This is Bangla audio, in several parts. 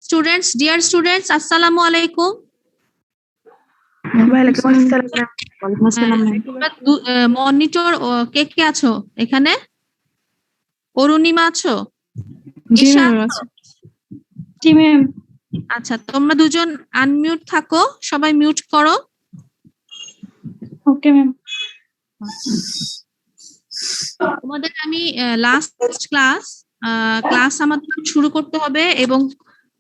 Students, dear students, assalamu alaikum. ওয়ালাইকুম আসসালাম। মনিটর কে কে আছো এখানে? অরুণিমা আছো? জি ঈশা ম্যাম আছো? জি ম্যাম। আচ্ছা, তোমরা দুজন আনমিউট থাকো, সবাই মিউট করো। Okay ma'am. তোমাদের আমি লাস্ট ক্লাস আমাদের শুরু করতে হবে, এবং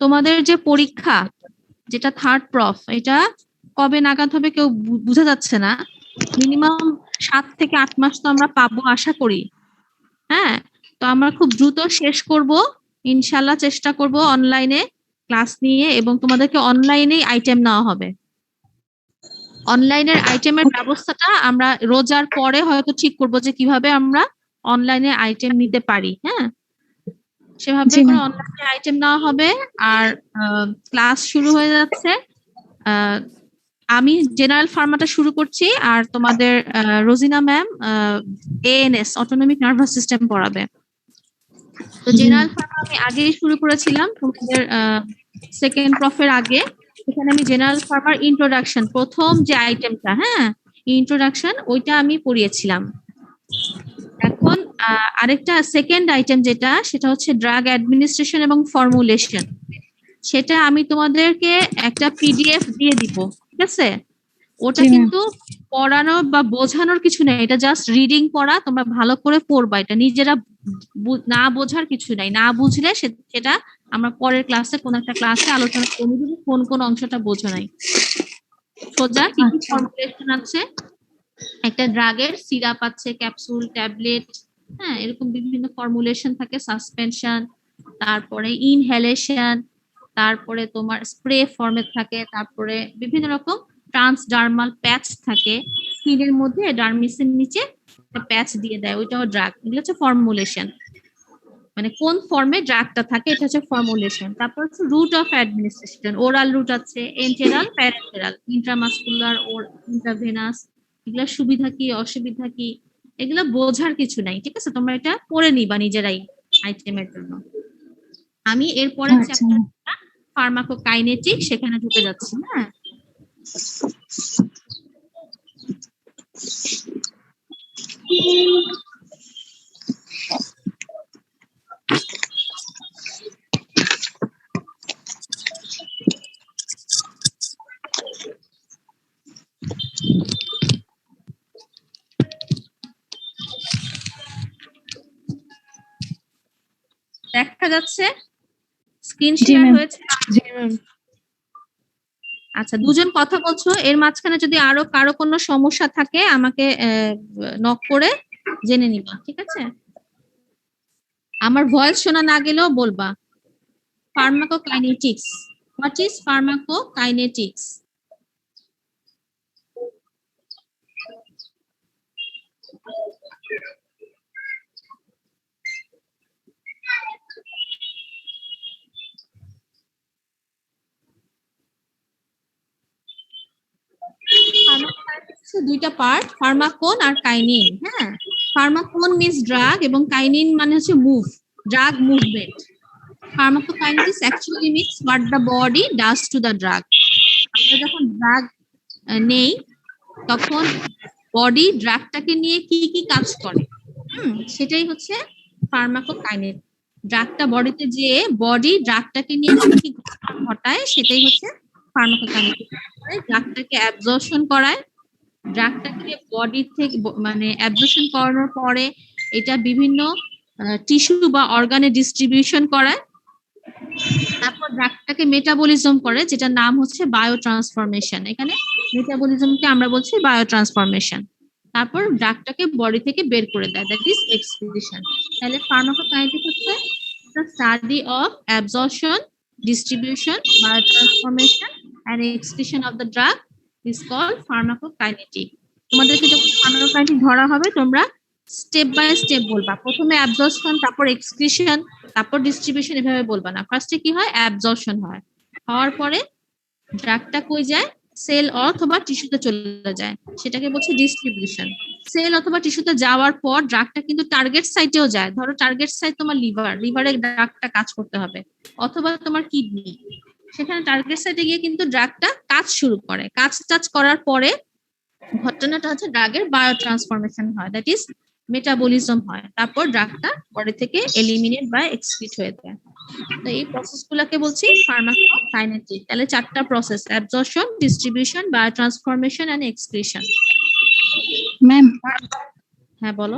তোমাদের যে পরীক্ষা যেটা থার্ড প্রফ, এটা কবে নাগাদ হবে কেউ বোঝা যাচ্ছে না। মিনিমাম 7 থেকে 8 মাস তো আমরা পাবো আশা করি। হ্যাঁ, তো আমরা খুব দ্রুত শেষ করব ইনশাল্লাহ, চেষ্টা করব অনলাইনে ক্লাস নিয়ে, এবং তোমাদেরকে অনলাইনেই আইটেম নেওয়া হবে। অনলাইনের আইটেমের ব্যবস্থাটা আমরা রোজার পরে হয়তো ঠিক করব যে কিভাবে আমরা অনলাইনে আইটেম নিতে পারি। হ্যাঁ, সেভাবে করে অনলাইনে আইটেম নেওয়া হবে। আর ক্লাস শুরু হয়ে যাচ্ছে। আমি জেনারেল ফার্মাটা শুরু করছি, আর তোমাদের Rojina ma'am ANS autonomic nervous system পড়াবে। তো জেনারেল ফার্মা আমি আগেই শুরু করেছিলাম তোমাদের সেকেন্ড প্রফের আগে। এখানে আমি জেনারেল ফার্মার ইন্ট্রোডাকশন, প্রথম যে আইটেমটা, হ্যাঁ ইন্ট্রোডাকশন, ওইটা আমি পড়িয়েছিলাম। এখন আরেকটা সেকেন্ড আইটেম যেটা, সেটা হচ্ছে ড্রাগ অ্যাডমিনিস্ট্রেশন এবং ফর্মুলেশন। সেটা আমি তোমাদেরকে একটা পিডিএফ দিয়ে দিব, ঠিক আছে? ওটা কিন্তু পড়ানো বা বোঝানোর কিছু নেই, এটা জাস্ট রিডিং পড়া, তোমরা ভালো করে পড়বা। এটা নিজেরা না বোঝার কিছু নাই, না বুঝলে সেটা আমরা পরের ক্লাসে কোন একটা ক্লাসে আলোচনা করে দিব কোন কোন অংশটা বোঝো নাই। সোজা কি কি ফর্মুলেশন আছে, একটা ড্রাগের সিরাপ আছে, ক্যাপসুল, ট্যাবলেট, হ্যাঁ এরকম বিভিন্ন ফর্মুলেশন থাকে, সাসপেনশন, তারপরে ইনহেলেশন, তারপরে তোমার স্প্রে ফর্মে থাকে, তারপরে বিভিন্ন রকম ট্রান্সডার্মাল প্যাচ থাকে, স্কিনের মধ্যে ডার্মিসের নিচে প্যাচ দিয়ে দেয়, ওইটাও ড্রাগ। এগুলো হচ্ছে ফর্মুলেশন, মানে কোন ফর্মে ড্রাগটা থাকে, এটা হচ্ছে ফর্মুলেশন। তারপর হচ্ছে route of administration, oral route আছে, এন্টেরাল, প্যারেন্টেরাল, ইন্ট্রামাসকুলার ও ইন্ট্রাভেনাস, এগুলা সুবিধা কি অসুবিধা কি এগুলা বোঝার কিছু নাই, ঠিক আছে? তোমরা এটা পড়ে নিবা নিজেরাই আইটেমের জন্য। আমি এরপরে চ্যাপ্টার ফার্মাকোকাইনেটিক, সেখানে ঢুকে যাচ্ছি। হ্যাঁ, দেখা যাচ্ছে স্ক্রিন শেয়ার হয়েছে? আচ্ছা, দুজন কথা বলছো, এর মাঝখানে যদি আরো কারো কোনো সমস্যা থাকে আমাকে নক করে জেনে নিবা, ঠিক আছে? আমার ভয়েস শোনা না গেলেও বলবা। Pharmacokinetics, what is pharmacokinetics? দুইটা পার্ট, ফার্মাকোন আর কাইনিন। হ্যাঁ, ফার্মাকোন মিন্স ড্রাগ, এবং কাইনিন মানে হচ্ছে move, drug movement. Pharmacokinetics actually means what the body does to the drug. আমরা যখন ড্রাগ নেই তখন বডি ড্রাগটাকে নিয়ে কি কি কাজ করে, সেটাই হচ্ছে ফার্মাকোকাইনেটিক্স। ড্রাগটা বডিতে যে বডি ড্রাগটাকে নিয়ে কি কি ঘটায় সেটাই হচ্ছে ফার্মাকোকাইনেটিক্স। ড্রাগটাকে অ্যাবজর্পশন করায়, ড্রাগটাকে বডি থেকে মানে অ্যাবজর্পশন করানোর পরে এটা বিভিন্ন টিস্যু বা অর্গানে ডিস্ট্রিবিউশন করায়, তারপর ড্রাগটাকে মেটাবলিজম করে, যেটা নাম হচ্ছে বায়ো ট্রান্সফরমেশন। এখানে মেটাবলিজমকে আমরা বলছি বায়ো ট্রান্সফরমেশন। তারপর ড্রাগটাকে বডি থেকে বের করে দেয়, দ্যাট ইজ এক্সক্রিশন। তাহলে ফার্মাকোকাইনেটিক্স হচ্ছে the study of absorption, distribution, biotransformation and excretion of the drug is called pharmacokinetic. তোমাদেরকে যখন ফার্মাকোকাইনেটিক ধরা হবে তোমরা স্টেপ বাই স্টেপ বলবা, প্রথমে অ্যাবজর্পশন, তারপর এক্সক্রিশন, তারপর ডিস্ট্রিবিউশন, এভাবে বলবা না। ফার্স্টে কি হয়, অ্যাবজর্পশন হয়, হওয়ার পরে ড্রাগটা কই যায়, সেল অথবা টিস্যুতে চলে যায়, সেটাকে বলছে ডিস্ট্রিবিউশন। সেল অথবা টিস্যুতে যাওয়ার পর ড্রাগটা কিন্তু টার্গেট সাইটেও যায়। ধরো টার্গেট সাইট তোমার লিভারে ড্রাগটা কাজ করতে হবে, অথবা তোমার কিডনি, সেখানে টার্গেট সাইটে গিয়ে কিন্তু ড্রাগটা কাজ শুরু করে। কাজ করার পরে ঘটনাটা হচ্ছে ড্রাগের বায়ো ট্রান্সফরমেশন হয়, দ্যাট ইজ মেটাবলিজম হয়, তারপর ড্রাগটা বডি থেকে এলিমিনেট বা এক্সক্রিট হয়ে যায়। তো এই প্রসেস গুলাকে বলছি ফার্মাকোকাইনেটিক। তাহলে 4টা process: absorption, distribution, biotransformation and excretion. Ma'am, হ্যাঁ বলো।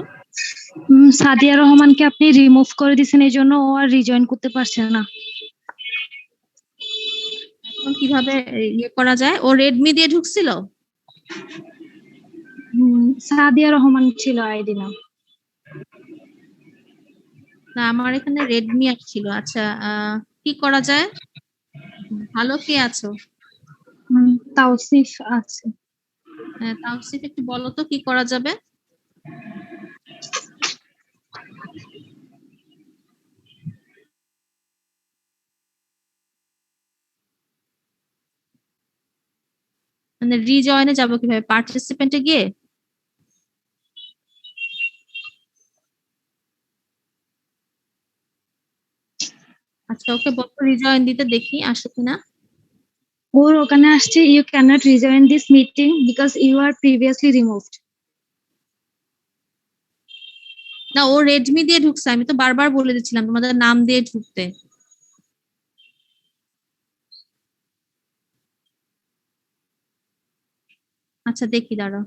সাদিয়া রহমানকে আপনি রিমুভ করে দিয়েছেন, এই জন্য ও আর রিজয়েন করতে পারছে না। এখন কিভাবে ইয়ে করা যায়? ও রেডমি দিয়ে ঢুকছিল? সাদিয়া রহমান ছিল আইডি নাম। না, আমার এখানে রেডমি আসছিল। আচ্ছা, কি করা যায়? ভালো কে আছো? তাওসিফ আছে। তাওসিফ, একটু বলো তো কি করা যাবে? মানে রিজয়েনে যাবো কিভাবে? পার্টিসিপেন্টে গিয়ে? আচ্ছা, ওকে বলো রিজয়েন দিতে, দেখি আসে কিনা। ওর ওখানে আসছে, you can't rejoin this meeting because you are previously removed. না, ও রেডমি দিয়ে ঢুকছে, আমি তো বারবার বলে দিচ্ছিলাম তোমাদের নাম দিয়ে ঢুকতে। আচ্ছা দেখি, দাঁড়াও।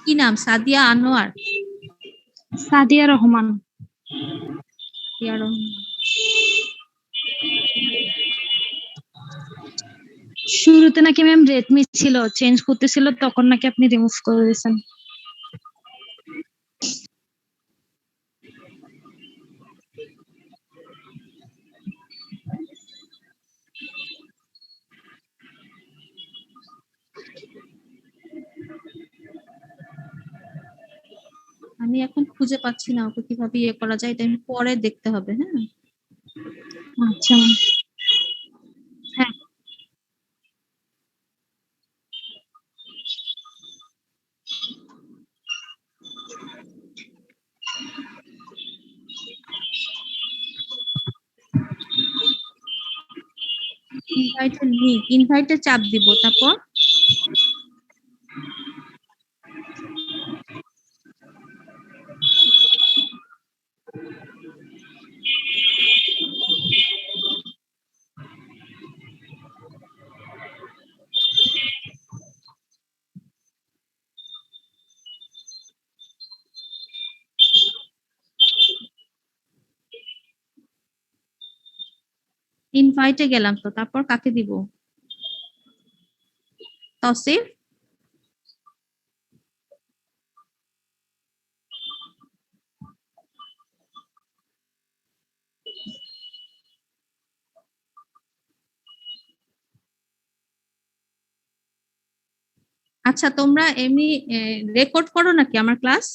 কি নাম? সাদিয়া আনোয়ার? সাদিয়া রহমান। সাদিয়া রহমান। শুরুতে নাকি ম্যাম রেডমি ছিল, চেঞ্জ করতেছিল, তখন নাকি আপনি রিমুভ করে দিয়েছেন। আমি এখন খুঁজে পাচ্ছি না ওকে কিভাবে ইয়ে করা যায়, এটা আমি পরে দেখতে হবে। হ্যাঁ, আচ্ছা ম্যাম। হ্যাঁ, ইনভাইটের লিংক, ইনভাইটে চাপ দিব, তারপর ইনভাইটে গেলাম তো, তারপর কাকে দিব? তসিফ? আচ্ছা, তোমরা এমনি রেকর্ড করো নাকি আমার ক্লাস?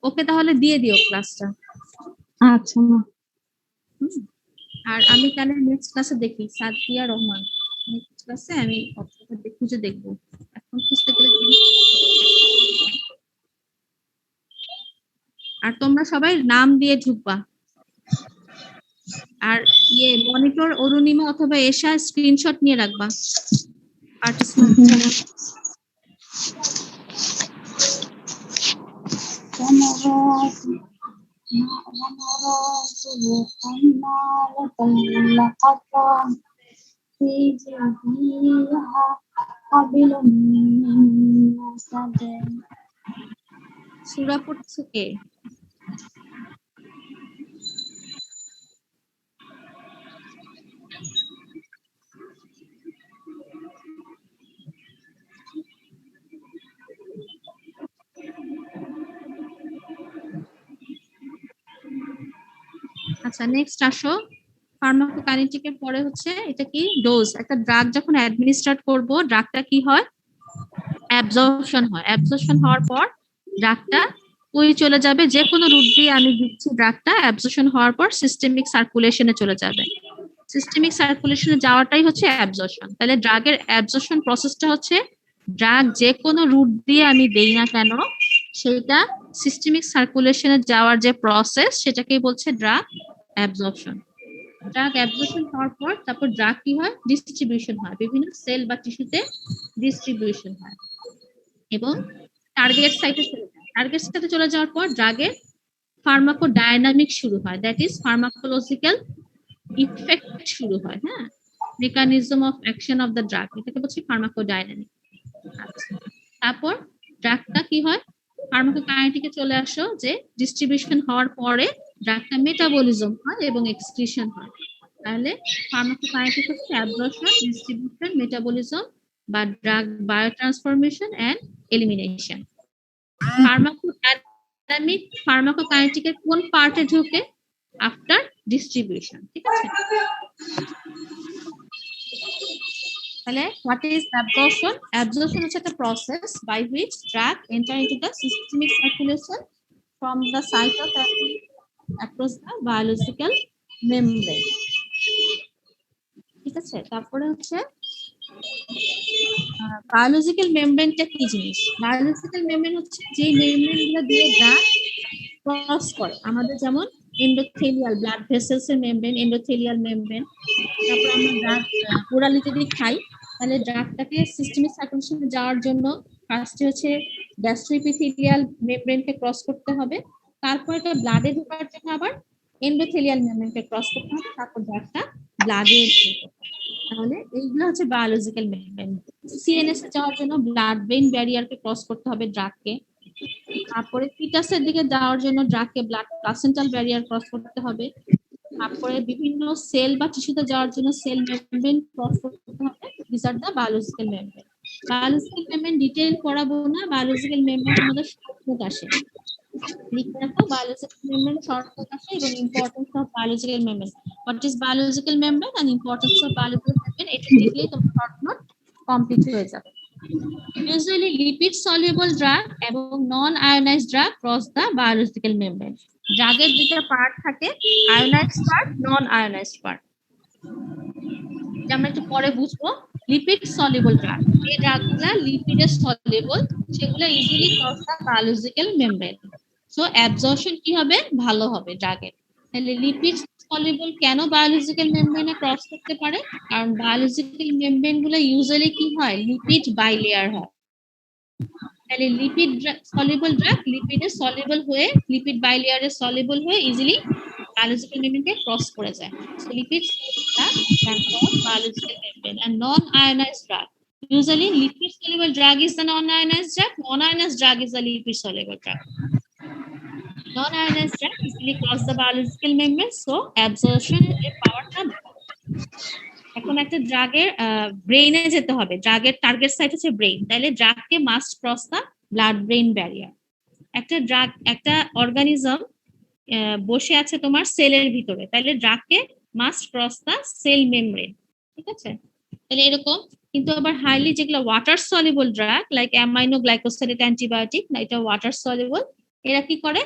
ওকে তাহলে দিয়ে দিও ক্লাসটা। আচ্ছা ম্যাম। আর আমি তাহলে নেক্সট ক্লাসে দেখি সাদিয়া রহমান। নেক্সট ক্লাসে আমি ওকে খুঁজে দেখবো। এখন খুঁজতে গেলে আর তোমরা সবাই নাম দিয়ে ঢুকবা। আর ইয়ে মনিটর অরুণিমা অথবা এশা স্ক্রিনশট নিয়ে রাখবা পার্টিসিপেন্ট। فيها قبل من مسد সূরা পড়ছে কে? আচ্ছা, নেক্সট আসো। ফার্মাকোকাইনেটিক এর পরে হচ্ছে এটা কি? ডোজ। একটা ড্রাগ যখন অ্যাডমিনিস্ট্রেট করব, ড্রাগটা কি হয়? অ্যাবজর্পশন হয়। অ্যাবজর্পশন হওয়ার পর ড্রাগটা ওই চলে যাবে, যে কোনো রুট দিয়ে আমি দিচ্ছি ড্রাগটা, অ্যাবজর্পশন হওয়ার পর সিস্টেমিক সার্কুলেশনে চলে যাবে। সিস্টেমিক সার্কুলেশনে যাওয়াটাই হচ্ছে অ্যাবজর্পশন। তাহলে ড্রাগের অ্যাবজর্পশন প্রসেসটা হচ্ছে ড্রাগ যে কোনো রুট দিয়ে আমি দেই না কেন, সেটা সিস্টেমিক সার্কুলেশনে যাওয়ার যে প্রসেস, সেটাকেই বলছে ড্রাগ অ্যাবজর্পশন। ড্রাগ অ্যাবজর্পশন হওয়ার পর তারপর ড্রাগ কি হয়? ডিস্ট্রিবিউশন হয়, বিভিন্ন সেল বা টিস্যুতে ডিস্ট্রিবিউশন হয় এবং টার্গেট সাইটে চলে যায়। টার্গেট সাইটে চলে যাওয়ার পর ড্রাগের ফার্মাকোডাইনামিক শুরু হয়, দ্যাট ইজ ফার্মাকোলজিক্যাল ইফেক্ট শুরু হয়। হ্যাঁ, mechanism of action of the drug, এটাকে বলছি ফার্মাকোডাইনামিক। আচ্ছা, তারপর ড্রাগটা কি হয়? ফার্মাকোকাইনেটিকে চলে আসো, যে ডিস্ট্রিবিউশন হওয়ার পরে ড্রাগটা মেটাবলিজম হয় এবং এক্সক্রিশন হয়। তাহলে ফার্মাকোকাইনেটিক হচ্ছে অ্যাবজর্পশন, ডিস্ট্রিবিউশন, মেটাবলিজম বা drug biotransformation and elimination. Pharmacodynamic ফার্মাকোকাইনেটিকের কোন পার্টে ঢোকে? After distribution. ঠিক আছে, তাহলে হোয়াট ইজ অ্যাবজর্পশন? অ্যাবজর্পশন হচ্ছে একটা process by which drug enter into the systemic circulation from the cytoplasm across the biological membrane. ঠিক আছে, তারপরে হচ্ছে বায়োলজিক্যাল মেমব্রেনটা কি জিনিস? বায়োলজিক্যাল মেমব্রেন হচ্ছে যে মেমব্রেন গুলো দিয়ে ড্রাগ ক্রস করে, আমাদের যেমন এন্ডোথেলিয়াল ব্লাড ভেসেলস এর মেমব্রেন, এন্ডোথেলিয়াল মেমব্রেন। তারপর আমরা ড্রাগ ওরালি যদি খাই, তাহলে ড্রাগটাকে সিস্টেমিক সার্কুলেশনে যাওয়ার জন্য ফার্স্টে হচ্ছে গ্যাস্ট্রোএপিথেলিয়াল মেমব্রেনকে ক্রস করতে হবে, তারপর এটা ব্লাডে ঢোকার জন্য আবার এন্ডোথেলিয়াল মেমব্রেনকে ক্রস করতে হবে, তারপর ড্রাগটা ব্লাডে। তাহলে এইগুলো হচ্ছে বায়োলজিক্যাল মেমব্রেন। সিএনএস এ যাওয়ার জন্য ব্লাড ব্রেইন ব্যারিয়ারকে ক্রস করতে হবে ড্রাগকে, তারপরে ফিটাসের দিকে যাওয়ার জন্য ড্রাগকে ব্লাড প্লাসেন্টাল ব্যারিয়ার ক্রস করতে হবে, তারপরে বিভিন্ন সেল বা টিস্যুতে যাওয়ার জন্য সেল মেমব্রেন ক্রস করতে হবে। This are the biological membrane. Biological membrane detail পড়াবো না, বায়োলজিক্যাল মেমব্রেন আমাদের শর্টকাট আসে। লিখে রাখো, বায়োলজিক্যাল মেমব্রেন শর্টকাট আসে এবং importance of biological membrane. What is biological membrane and importance of biological membrane, এটা লিখলেই তোমার শর্ট নোট কমপ্লিট হয়ে যাবে। Usually lipid soluble drug এবং non ionized drug cross the biological membrane. ড্রাগের দুটো পার্ট থাকে, আয়োনাইজড পার্ট, নন আয়োনাইজড পার্ট। আমরা একটু পরে বুঝবো। লিপিড সলিবল ড্রাগ, যে ড্রাগগুলা লিপিডে সলিবল, সেগুলো easily cross the biological membrane. So absorption কি হবে? ভালো হবে ড্রাগের। তাহলে লিপিড সলিবল কেন বায়োলজিক্যাল মেমব্রেনে ক্রস করতে পারে? কারণ বায়োলজিক্যাল মেমব্রেন গুলো ইউজুয়ালি কি হয়? লিপিড বাইলেয়ার হয়। তাহলে লিপিড সলিবল ড্রাগ লিপিডে সলিবল হয়ে, লিপিড বাইলেয়ারে সলিবল হয়ে ইজিলি biological membrane cross করে যায়। So lipids drug can cross biological membrane. And non-ionized drug, usually lipid soluble drug is the non-ionized drug, non-ionized drug is the lipid soluble drug. Non-ionized drug easily cross the biological membrane, so absorption এর পাওয়ারটা। এখন একটা ড্রাগের ব্রেইনে যেতে হবে, ড্রাগের টার্গেট সাইট হচ্ছে ব্রেইন, তাহলে ড্রাগকে must cross the blood brain barrier. একটা ড্রাগ, একটা অর্গানিজম বসে আছে তোমার সেলের ভিতরে, তাহলে ড্রাগকে must cross the cell membrane. ঠিক আছে, তাহলে এরকম। কিন্তু আবার হাইলি যেগুলো water soluble drug like aminoglycoside antibiotic, না এটা ওয়াটার সলিবল, এরা কি করে?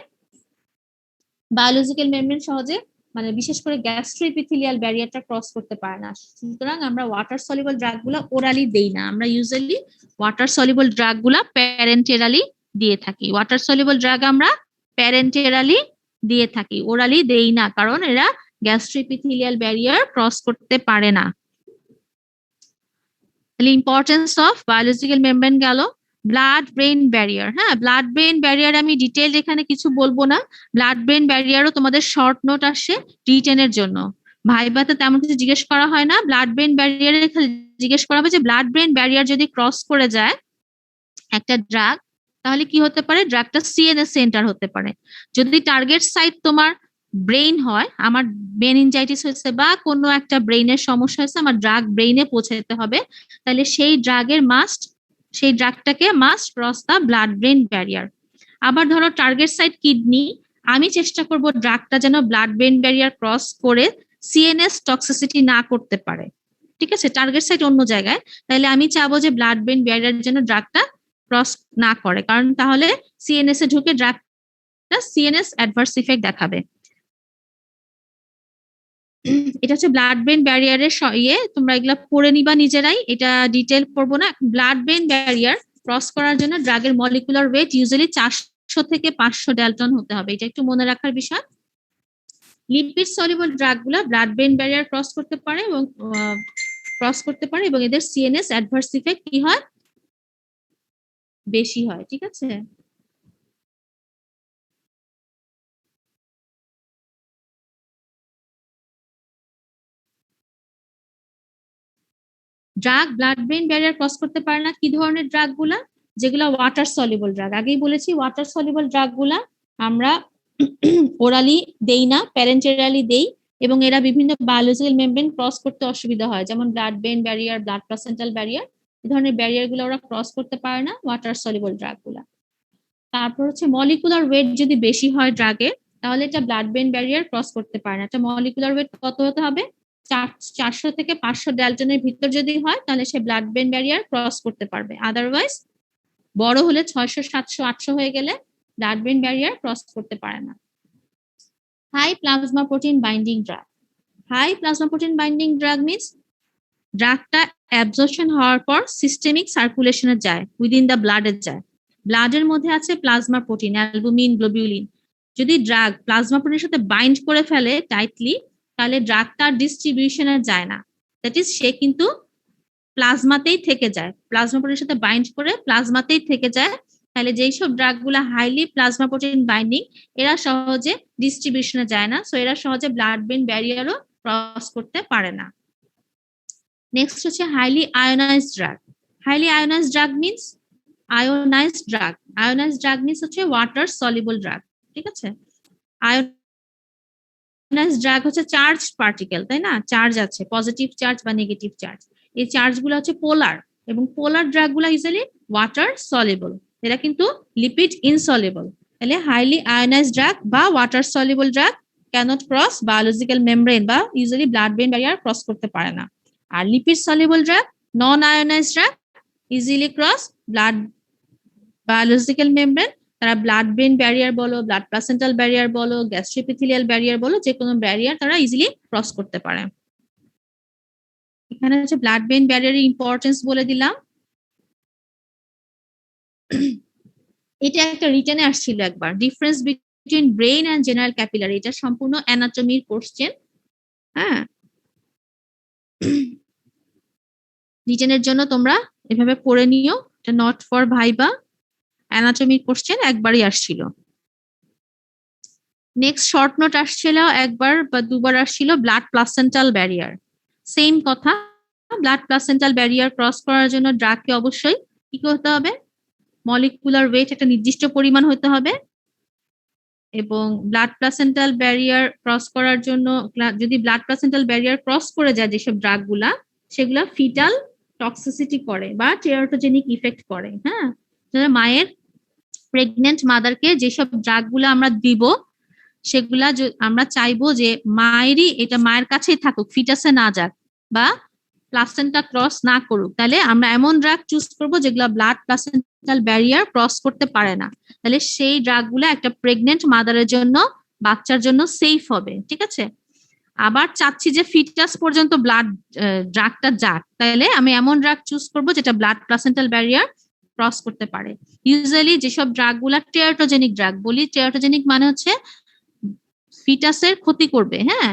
বায়োলজিক্যাল মেমব্রেন সহজে, মানে বিশেষ করে গ্যাস্ট্রোএপিথেলিয়াল ব্যারিয়ারটা ক্রস করতে পারে না, সুতরাং আমরা ওয়াটার সলিবল ড্রাগগুলো ওরালি দেই না। আমরা ইউজুয়ালি ওয়াটার সলিবল ড্রাগগুলো প্যারেন্টেরালি দিয়ে থাকি। ওয়াটার সলিবল ড্রাগ আমরা প্যারেন্টেরালি দিয়ে থাকি, ওরালি দেই না, কারণ এরা গ্যাস্ট্রোএপিথেলিয়াল ব্যারিয়ার ক্রস করতে পারে না। তাহলে ইম্পর্টেন্স অফ বায়োলজিক্যাল মেমব্রেন গেল। ব্লাড ব্রেইন ব্যারিয়ার, হ্যাঁ, ব্লাড ব্রেইন ব্যারিয়ার আমি ডিটেইল এখানে কিছু বলবো না। ব্লাড ব্রেইন ব্যারিয়ারও তোমাদের শর্ট নোট আসে রিটেনের জন্য। ভাইবাতে তেমন কিছু জিজ্ঞেস করা হয় না, ব্লাড ব্রেন ব্যারিয়ারে জিজ্ঞেস করা হবে যে ব্লাড ব্রেন ব্যারিয়ার যদি ক্রস করে যায় একটা ড্রাগ, তাহলে কি হতে পারে, ড্রাগটা সিএনএস সেন্টার হতে পারে। যদি টার্গেট সাইট তোমার ব্রেইন হয়, আমার মেনিনজাইটিস হয়েছে বা কোনো একটা ব্রেইনের সমস্যা হয়েছে, আমার ড্রাগ ব্রেইনে পৌঁছাতে হবে, তাহলে সেই ড্রাগটাকে must cross the blood brain barrier. আবার ধরো টার্গেট সাইট কিডনি, আমি চেষ্টা করব ড্রাগটা যেন ব্লাড ব্রেন ব্যারিয়ার ক্রস করে সিএনএস টক্সিসিটি না করতে পারে, ঠিক আছে, টার্গেট সাইট অন্য জায়গায়, তাহলে আমি চাবো যে ব্লাড ব্রেন ব্যারিয়ার যেন ড্রাগটা ক্রস না করে, কারণ তাহলে সিএনএস এ ঢুকে ড্রাগটা সিএনএস অ্যাডভার্স ইফেক্ট দেখাবে। এটা হচ্ছে ব্লাড ব্রেন ব্যারিয়ারের তোমরা এগুলা পড়ে নিবা নিজেরাই, এটা ডিটেল পড়বো না। ব্লাড ব্রেন ব্যারিয়ার ক্রস করার জন্য ড্রাগের মলিকুলার ওয়েট ইউজুয়ালি 400 থেকে 500 ডেলটন হতে হবে, এটা একটু মনে রাখার বিষয়। লিপিড সলিবল ড্রাগ গুলা ব্লাড ব্রেন ব্যারিয়ার ক্রস করতে পারে এবং এদের সিএনএস অ্যাডভার্স ইফেক্ট কি হয়, বেশি হয়, ঠিক আছে। Drug blood brain barrier cross করতে পারে না, কি ধরনের ড্রাগ গুলা, যেগুলা ওয়াটার সলিবল ড্রাগ, আগেই বলেছি ওয়াটার সলিবল ড্রাগ গুলা আমরা ওরালি দেই না, প্যারেন্টেরালি দেই, এবং এরা বিভিন্ন বায়োলজিক্যাল মেমব্রেন ক্রস করতে অসুবিধা হয়, যেমন blood brain barrier, blood placental barrier, এই ধরনের ব্যারিয়ার গুলো ওরা ক্রস করতে পারে না ওয়াটার সলিবল ড্রাগ গুলা। তারপর হচ্ছে মলিকুলার ওয়েট যদি বেশি হয় ড্রাগের, তাহলে এটা ব্লাড ব্রেন ব্যারিয়ার ক্রস করতে পারে না। এটা মলিকুলার ওয়েট কত হতে হবে, 400 থেকে 500 ডেলটনের ভিতর যদি হয়, তাহলে সে ব্লাড ব্রেন ব্যারিয়ার ক্রস করতে পারবে, আদারওয়াইজ বড় হলে 600, 700, 800 হয়ে গেলে ব্লাড ব্রেন ব্যারিয়ার ক্রস করতে পারে না। High plasma protein binding drug, high plasma protein binding drug means ড্রাগটা অ্যাবজর্পশন হওয়ার পর সিস্টেমিক সার্কুলেশনে যায়, উইদিন দ্য ব্লাডে যায়, ব্লাডের মধ্যে আছে প্লাজমা প্রোটিন, অ্যালবুমিন, গ্লোবিউলিন, যদি ড্রাগ প্লাজমা প্রোটিনের সাথে বাইন্ড করে ফেলে টাইটলি, তাহলে ড্রাগটা ডিস্ট্রিবিউশনে যায় না, দ্যাট ইজ সে কিন্তু প্লাজমাতেই থেকে যায়, প্লাজমা প্রোটিনের সাথে বাইন্ড করে প্লাজমাতেই থেকে যায়, তাহলে যেই সব ড্রাগ গুলা হাইলি প্লাজমা প্রোটিন বাইন্ডিং, এরা সহজে ডিস্ট্রিবিউশনে যায় না, সো এরা সহজে ব্লাড ব্রেন ব্যারিয়ারও ক্রস করতে পারে না। নেক্সট হচ্ছে highly ionised drug, highly ionised drug means ionised drug means হচ্ছে ওয়াটার সলিবল ড্রাগ, ঠিক আছে। আয়োনাইজড ড্রাগ হচ্ছে চার্জ পার্টিকেল, তাই না, চার্জ আছে, পজিটিভ চার্জ বা নেগেটিভ চার্জ, এই চার্জ গুলো হচ্ছে পোলার, এবং পোলার ড্রাগ গুলো ইউজুয়ালি ওয়াটার সলিবল, এরা কিন্তু লিপিড ইনসলিবল, তাহলে হাইলি আয়োনাইজড ড্রাগ বা water soluble drug cannot cross biological membrane বা usually blood brain barrier cross করতে পারে না। আর lipid soluble drug, non ionised drug, easily cross blood biological membrane, তারা ব্লাড ব্রেন ব্যারিয়ার বলো, ব্লাড প্লাসেন্টাল ব্যারিয়ার বলো, গ্যাস্ট্রোএপিথেলিয়াল ব্যারিয়ার বলো, যে কোনো ব্যারিয়ার তারা ইজিলি ক্রস করতে পারে। এখানে হচ্ছে ব্লাড ব্রেন ব্যারিয়ারের ইম্পর্টেন্স বলে দিলাম। এটা একটা রিটেনে আসছিল একবার, difference between brain and general capillary, এটা সম্পূর্ণ অ্যানাটমির কোশ্চেন, হ্যাঁ, রিটেনের জন্য তোমরা এভাবে পড়ে নিও, এটা নট ফর ভাইবা, অ্যানাটমির কোশ্চেন একবারই আসছিল। নেক্সট শর্ট নোট আসছিল একবার বা দুবার আসছিল, ব্লাড প্লাসেন্টাল ব্যারিয়ার, সেম কথা, ব্লাড প্লাসেন্টাল ব্যারিয়ার ক্রস করার জন্য ড্রাগকে অবশ্যই কি করতে হবে, মলিকুলার ওয়েট একটা নির্দিষ্ট পরিমাণ হতে হবে, এবং ব্লাড প্লাসেন্টাল ব্যারিয়ার ক্রস করার জন্য যদি ব্লাড প্লাসেন্টাল ব্যারিয়ার ক্রস করে যায় যেসব ড্রাগ গুলা, সেগুলা ফিটাল টক্সিসিটি করে বা টেরাটোজেনিক ইফেক্ট করে, হ্যাঁ, মায়ের প্রেগনেন্ট মাদারকে যেসব ড্রাগ গুলা আমরা দিব, সেগুলা আমরা চাইবো যে মায়ের কাছেই থাকুক, ফিটাসে না যাক বা প্লাসেন্টা ক্রস না করুক, তাহলে আমরা এমন ড্রাগ চুজ করবো যেগুলা ব্লাড প্লাসেন্টাল ব্যারিয়ার ক্রস করতে পারে না, তাহলে সেই ড্রাগ গুলা একটা প্রেগনেন্ট মাদারের জন্য, বাচ্চার জন্য সেফ হবে, ঠিক আছে। আবার চাচ্ছি যে ফিটাস পর্যন্ত ব্লাড ড্রাগটা যাক, তাহলে আমি এমন ড্রাগ চুজ করবো যেটা ব্লাড প্লাসেন্টাল ব্যারিয়ার ক্রস করতে পারে। ইউজুয়ালি যেসব ড্রাগ গুলা টেরাটোজেনিক ড্রাগ বলি, টেরাটোজেনিক মানে হচ্ছে ফিটাসের ক্ষতি করবে, হ্যাঁ,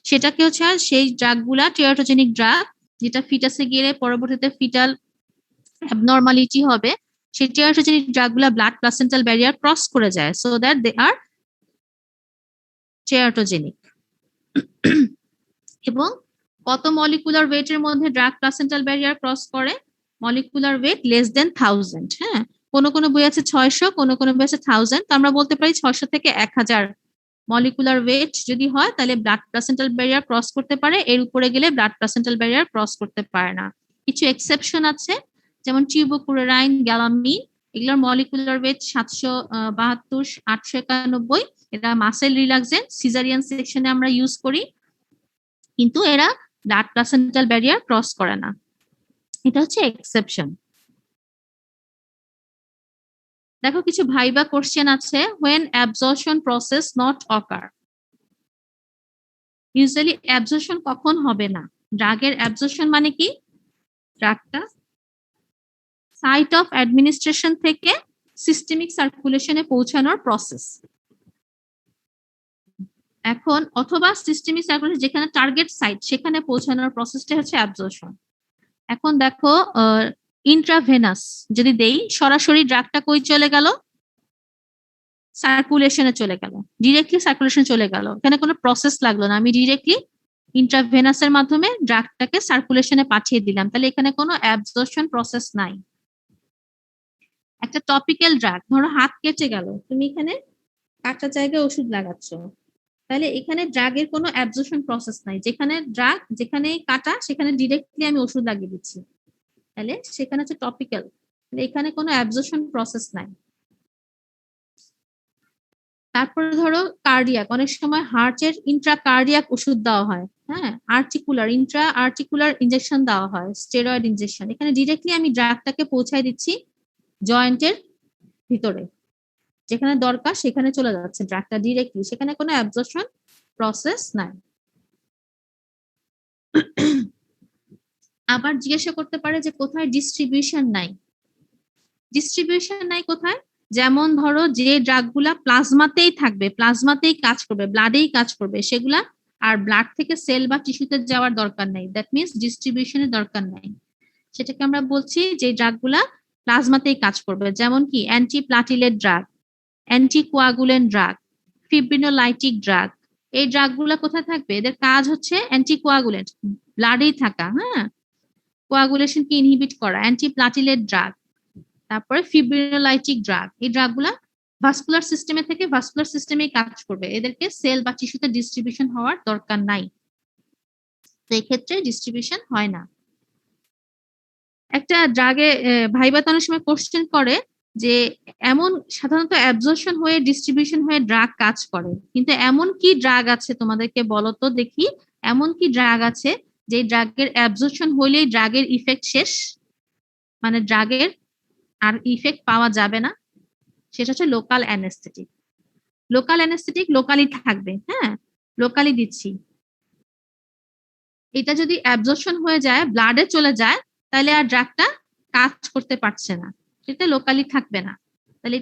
সেটাকে হচ্ছে সেই ড্রাগ গুলা টেরাটোজেনিক ড্রাগ, যেটা ফিটাসে গেলে পরবর্তীতে ফিটাল অ্যাবনর্মালিটি হবে, সেই টেরাটোজেনিক ড্রাগ গুলা ব্লাড প্লাসেন্টাল ব্যারিয়ার ক্রস করে যায়, so that they are teratogenic. এবং কত মলিকুলার ওয়েটের মধ্যে ড্রাগ প্লাসেন্টাল ব্যারিয়ার ক্রস করে? Molecular weight less than 1000। হ্যাঁ, কোন বই আছে 600, কোন বই আছে 1000। তো আমরা বলতে পারি 600 থেকে 1000 মলিকুলার ওয়েট যদি হয় তাহলে ব্লাড প্লাসেন্টাল ব্যারিয়ার ক্রস করতে পারে, এর উপরে গেলে ব্লাড প্লাসেন্টাল ব্যারিয়ার ক্রস করতে পারে না। কিছু এক্সেপশন আছে, যেমন টিউবোকুরেরাইন, গ্যালামিন, এগুলোর মলিকুলার ওয়েট 772, 891। এরা মাসেল রিল্যাক্সেন্ট, সিজারিয়ান সেকশনে আমরা ইউজ করি, কিন্তু এরা ব্লাড প্লাসেন্টাল ব্যারিয়ার ক্রস করে না। এটা হচ্ছে এক্সেপশন। দেখো কিছু ভাইবা কোশ্চেন আছে। when absorption process not occur, usually absorption কখন হবে না? ড্রাগের অ্যাবজর্পশন মানে কি? ড্রাগটা সাইট অফ অ্যাডমিনিস্ট্রেশন থেকে সিস্টেমিক সার্কুলেশনে পৌঁছানোর প্রসেস। এখন অথবা সিস্টেমিক সার্কুলেশন যেখানে টার্গেট সাইট সেখানে পৌঁছানোর প্রসেসটা হচ্ছে অ্যাবজর্পশন। এখন দেখো ইন্ট্রাভেনাস যদি দেই, সরাসরি ড্রাগটা কই চলে গেল? সার্কুলেশনে চলে গেল, ডিরেক্টলি সার্কুলেশন চলে গেল, এখানে কোনো প্রসেস লাগলো না, আমি ডিরেক্টলি ইন্ট্রাভেনাসের মাধ্যমে ড্রাগটাকে সার্কুলেশনে পাঠিয়ে দিলাম, তাহলে এখানে কোনো অ্যাবজর্পশন প্রসেস নাই। একটা টপিক্যাল ড্রাগ, ধরো হাত কেটে গেল, তুমি এখানে কাটা জায়গায় ওষুধ লাগাচ্ছ, তাহলে এখানে ড্রাগের কোনো অ্যাবজর্পশন প্রসেস নাই। যেখানে ড্রাগ, যেখানে কাটা, সেখানে ডিরেক্টলি আমি ওষুধ লাগিয়ে দিচ্ছি, তাহলে সেখানে হচ্ছে টপিক্যাল, এখানে কোনো অ্যাবজর্পশন প্রসেস নাই। তারপরে ধরো কার্ডিয়াক, অনেক সময় হার্টের ইন্ট্রাকার্ডিয়াক ওষুধ দেওয়া হয়, হ্যাঁ, ইন্ট্রা আর্টিকুলার ইনজেকশন দেওয়া হয়, স্টেরয়েড ইনজেকশন, এখানে ডিরেক্টলি আমি ড্রাগটাকে পৌঁছায় দিচ্ছি জয়েন্টের ভিতরে, যেখানে দরকার সেখানে চলে যাচ্ছে ড্রাগটা ডিরেক্টলি, সেখানে কোনো অ্যাবজর্পশন প্রসেস নাই। আবার জিজ্ঞাসা করতে পারে যে কোথায় ডিস্ট্রিবিউশন নাই? ডিস্ট্রিবিউশন নাই কোথায়? যেমন ধরো যে ড্রাগগুলা প্লাজমাতেই থাকবে, প্লাজমাতেই কাজ করবে, ব্লাডেই কাজ করবে, সেগুলা আর ব্লাড থেকে সেল বা টিস্যুতে যাওয়ার দরকার নেই, দ্যাট মিনস ডিস্ট্রিবিউশনের দরকার নাই, সেটাকে আমরা বলছি যে ড্রাগগুলা প্লাজমাতেই কাজ করবে। যেমন কি antiplatelet drug, anticoagulant drug, fibrinolytic drug, এই ড্রাগগুলা কোথায় থাকবে? এদের কাজ হচ্ছে অ্যান্টিকোয়াগুলেন্ট, ব্লাডেই থাকা, হ্যাঁ, কোয়াগুলেশনকে ইনহিবিট করা, অ্যান্টিপ্লাটিলেট ড্রাগ। তারপরে ফিব্রিনোলাইটিক ড্রাগ, এই ড্রাগগুলা ভাস্কুলার সিস্টেমে থেকে ভাস্কুলার সিস্টেমেই কাজ করবে, এদেরকে সেল বা টিস্যুতে ডিস্ট্রিবিউশন হওয়ার দরকার নাই, তো এই ক্ষেত্রে ডিস্ট্রিবিউশন হয় না। একটা ড্রাগে ভাইবাতে অনেক সময় কোশ্চেন করে যে এমন সাধারণত অ্যাবজর্পশন হয়ে ডিস্ট্রিবিউশন হয়ে ড্রাগ কাজ করে, কিন্তু এমন কি ড্রাগ আছে তোমাদেরকে বলো তো দেখি, এমন কি ড্রাগ আছে যে ড্রাগের অ্যাবজর্পশন হইলেই ড্রাগের ইফেক্ট শেষ, মানে ড্রাগের আর ইফেক্ট পাওয়া যাবে না? সেটা হচ্ছে local anaesthetic. Local anaesthetic locally থাকবে, হ্যাঁ, লোকালি দিচ্ছি। এটা যদি অ্যাবজর্পশন হয়ে যায়, ব্লাডে চলে যায়, তাহলে আর ড্রাগটা কাজ করতে পারছে না, সেটা লোকালি থাকবে না, তাহলে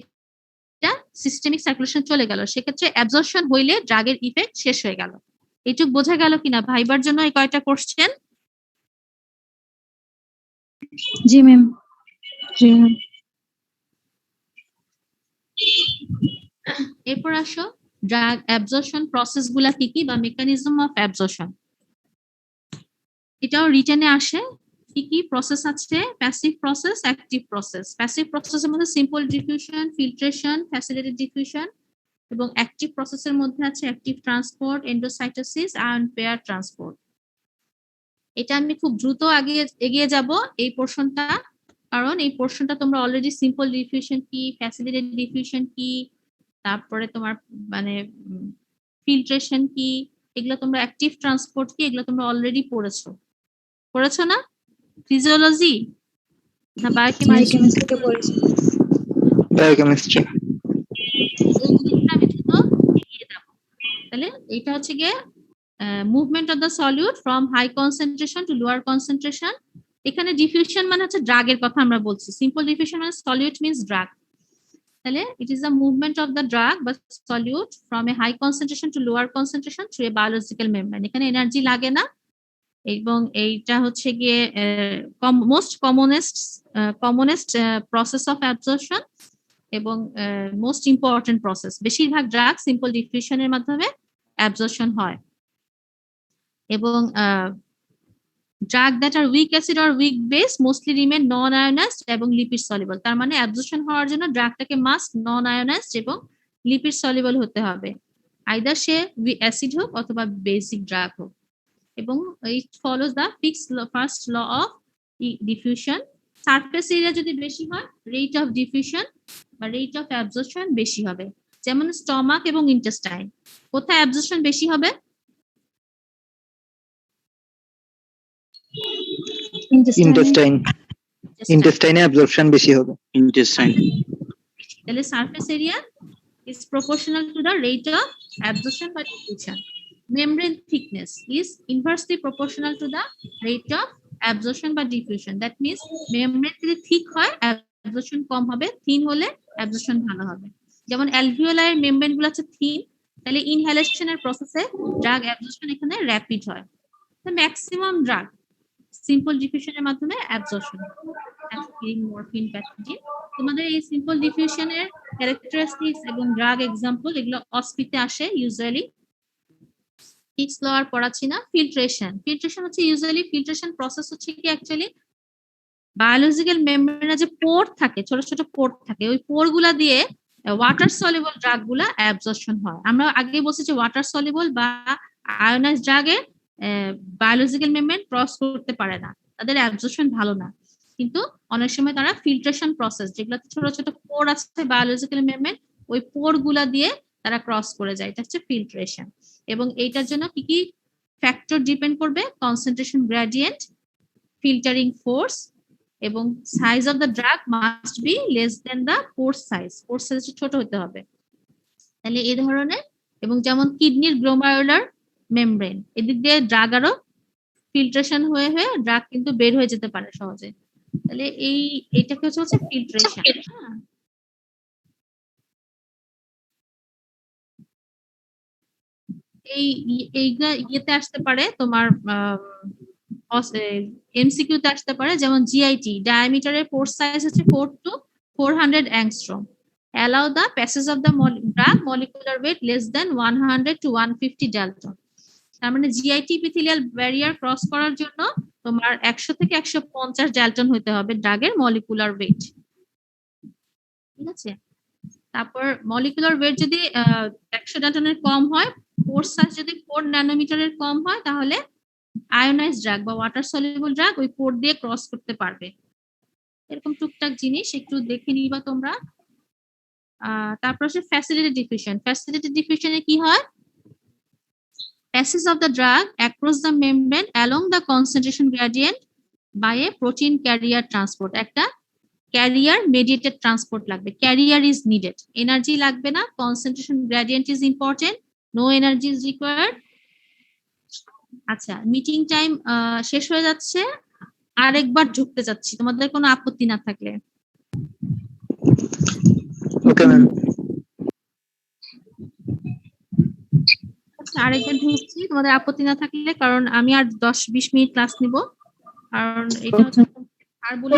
এটা সিস্টেমিক সার্কুলেশন চলে গেল, সেক্ষেত্রে অ্যাবজর্পশন হইলে ড্রাগের ইফেক্ট শেষ হয়ে গেল। এইটুক বোঝা গেল কিনা ভাইবার জন্য এই কয়টা কোশ্চেন? জি ম্যাম। জি ম্যাম। এরপর আসো ড্রাগ অ্যাবজর্পশন প্রসেস গুলা কি কি বা মেকানিজম অফ অ্যাবজর্পশন, এটাও রিটেনে আসে। কি কি প্রসেস আছে? Passive process, active process. Passive প্রসেসের মধ্যে simple diffusion, filtration, facilitated diffusion, এবং অ্যাক্টিভ প্রসেসের মধ্যে আছে active transport, endocytosis, ion pair transport. এটা আমি খুব দ্রুত এগিয়ে যাব এই পোর্শনটা, কারণ এই পোর্শনটা তোমরা অলরেডি সিম্পল ডিফিউশন কি, ফ্যাসিলিটেড ডিফিউশন কি, তারপরে তোমার মানে ফিল্ট্রেশন কি, এগুলো তোমরা অ্যাক্টিভ ট্রান্সপোর্ট কি, এগুলো তোমরা অলরেডি পড়েছো না? ফিজিওলজি না বায়োকেমিস্ট্রিতে পড়েছি। বায়োকেমিস্ট্রি। আমি দ্রুত এগিয়ে যাব। তাহলে এটা হচ্ছে গিয়ে movement of the solute from high concentration to lower concentration. এখানে ডিফিউশন মানে হচ্ছে ড্রাগের কথা আমরা বলছি, সিম্পল ডিফিউশন মানে সলিউট মিন্স ড্রাগ, তাহলে it is the movement of the drug বা solute from a high concentration to lower concentration through a biological membrane. এখানে এনার্জি লাগে না, এবং এইটা হচ্ছে গিয়ে most commonest process of absorption এবং মোস্ট ইম্পর্টেন্ট প্রসেস। বেশিরভাগ ড্রাগ সিম্পল ডিফিউশনের মাধ্যমে অ্যাবজর্পশন হয়। এবং drug that are weak acid or weak base mostly remain non ionised এবং লিপিড সলিবল। তার মানে অ্যাবজর্পশন হওয়ার জন্য ড্রাগটাকে মাস্ট নন আয়োনাইজড এবং লিপিড সলিবল হতে হবে, আইদার সে অ্যাসিড হোক অথবা বেসিক ড্রাগ হোক। এবং it follows the first law of diffusion. Surface area যদি বেশি হয়, রেট অফ ডিফিউশন বা রেট অফ অ্যাবজর্পশন বেশি হবে। যেমন স্টমাক এবং ইন্টেস্টাইন, কোথায় অ্যাবজর্পশন বেশি হবে? ইন্টেস্টাইনে অ্যাবজর্পশন বেশি হবে। ইন্টেস্টাইন। তাহলে surface area is proportional to the rate of absorption by diffusion. Membrane thickness is inversely proportional to the rate of absorption by diffusion. That means membrane যদি thick হয় absorption কম হবে, thin হলে absorption ভালো হবে। যেমন alveoli membrane গুলো আছে thin, তাহলে inhalation এর প্রসেসে drug absorption এখানে rapid হয়। The maximum drug simple diffusion এর মাধ্যমে absorption, aspirin, morphine, patidine। তোমাদের এই সিম্পল ডিফিউশনের ক্যারেক্টারিস্টিক্স এবং ড্রাগ এক্সাম্পল এগুলো অসপিতে আসে ইউজুয়ালি। সিক্স ল আর পড়াচ্ছি না। ফিল্ট্রেশন হচ্ছে ইউজুয়ালি ফিল্ট্রেশন প্রসেস হচ্ছে কি অ্যাকচুয়ালি বায়োলজিক্যাল মেমব্রেনে যে পোর থাকে, ছোট ছোট পোর থাকে, ওই পোর গুলা দিয়ে ওয়াটার সলিবল ড্রাগ গুলা অ্যাবজর্পশন হয়। আমরা আগেই বলছি যে ওয়াটার সলিবল বা আয়োনাইজড ড্রাগে বায়োলজিক্যাল মেমব্রেন ক্রস করতে পারে না, তাদের অ্যাবজর্পশন ভালো না। কিন্তু অনেক সময় তারা ফিল্ট্রেশন প্রসেস, যেগুলো ছোট ছোট পোর আছে বায়োলজিক্যাল মেমব্রেন, ওই পোর গুলা দিয়ে তারা ক্রস করে যায়, এটা হচ্ছে ফিল্ট্রেশন। এবং এইটার জন্য কি কি ফ্যাক্টর ডিপেন্ড করবে? কনসেন্ট্রেশন গ্রেডিয়েন্ট, ফিল্টারিং ফোর্স, এবং size of the drug must be less than the poor size. Poor size ছোট হতে হবে। তাহলে এই ধরনের, এবং যেমন কিডনির গ্লোমারুলার মেমব্রেন, এদিক দিয়ে ড্রাগ আরো ফিল্ট্রেশন হয়ে হয়ে ড্রাগ কিন্তু বের হয়ে যেতে পারে সহজে। তাহলে এইটাকে হচ্ছে ফিল্ট্রেশন। এইটা ইয়েতে আসতে পারে তোমার এমসিকিউ তে আসতে পারে, যেমন জিআইটি ডায়ামিটারের পোর সাইজ হচ্ছে 4 to 400 angstrom. allow the passage of the drug molecular weight less than 100 to 150 Dalton। তার মানে জিআইটি ইপিথেলিয়াল ব্যারিয়ার ক্রস করার জন্য তোমার 100 থেকে 150 ডালটন হতে হবে ড্রাগের মলিকুলার ওয়েট। ঠিক আছে, তারপর মলিকুলার ওয়েট যদি 100 ডালটনের কম হয়, পোর সাইজ যদি 4 ন্যানোমিটারের কম হয়, তাহলে আয়োনাইজড ড্রাগ বা ওয়াটার সলিউবল ড্রাগ ওই পোর দিয়ে ক্রস করতে পারবে। এরকম টুকটাক জিনিস একটু দেখে নিবা তোমরা। তারপর হচ্ছে ফ্যাসিলিটি ডিফিউশন। ফ্যাসিলিটি ডিফিউশনে কি হয়? Passage of the drug across the membrane along the concentration gradient by a protein carrier transport। একটা carrier mediated transport লাগবে, carrier is needed, energy লাগবে না, concentration gradient is important, no energy is required। আচ্ছা, মিটিং টাইম শেষ হয়ে যাচ্ছে, আরেকবার ঢুকতে যাচ্ছি, তোমাদের কোনো আপত্তি না থাকলে। Okay ma'am. আরেকবার ঢুকছি তোমাদের আপত্তি না থাকলে, কারণ আমি আর 10-20 মিনিট ক্লাস নিব। কারণ এটা হচ্ছে আর বলে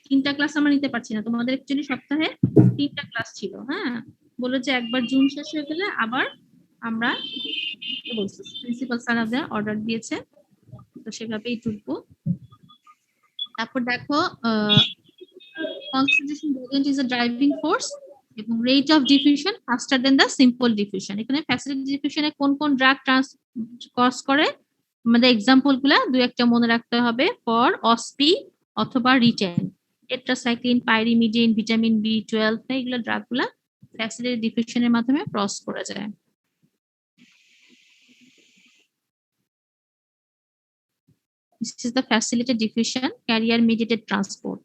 তিনটা ক্লাস আমরা নিতে পারছি না। তোমাদের অ্যাকচুয়ালি সপ্তাহে 3টা ক্লাস ছিল। হ্যাঁ, বলে যে একবার জুন শেষ হয়ে গেলে আবার আমরা প্রিন্সিপাল স্যার আমাদের অর্ডার দিয়েছে, তো সেভাবেই ঢুকবো। তারপর দেখো concentration gradient is a driving force এবং rate of diffusion faster than the simple diffusion। এখানে ফ্যাসিলিটি ডিফিউশনে কোন কোন ড্রাগ ক্রস করে আমাদের এক্সাম্পল গুলা দুই একটা মনে রাখতে হবে। ফর অসপি অথবা written, tetracycline, pyrimidine, vitamin B12, এইগুলো ড্রাগ গুলা ফ্যাসিলিটি ডিফিউশনের মাধ্যমে ক্রস করা যায়। This is the facilitated diffusion, carrier mediated transport।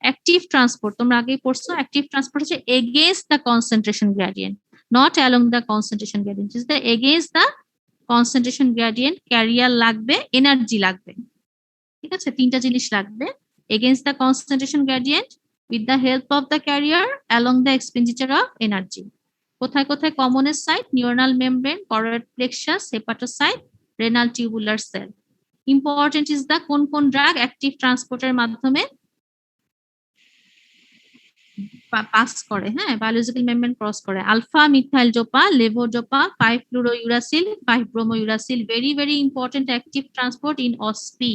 Active transport তোমরা আগেই পড়ছো। অ্যাক্টিভ ট্রান্সপোর্ট হচ্ছে against the concentration gradient, not along the concentration gradient. Is the against the concentration gradient, carrier লাগবে, এনার্জি লাগবে। ঠিক আছে, তিনটা জিনিস লাগবে। Against the concentration gradient, with the help of the carrier, along the expenditure of energy. কোথায় কোথায় কমনের site? Neural membrane, choroid plexus, hepatocyte, renal tubular cell. Important is the কোন কোন ড্রাগ অ্যাক্টিভ ট্রান্সপোর্টের মাধ্যমে পাস করে, হ্যাঁ, বায়োলজিক্যাল মেমব্রেন ক্রস করে। আলফা মিথাইল ডোপা, লেভোডোপা, 5-ফ্লুরোইউরাসিল, 5-ব্রোমোইউরাসিল, very very important active transport in অসপি।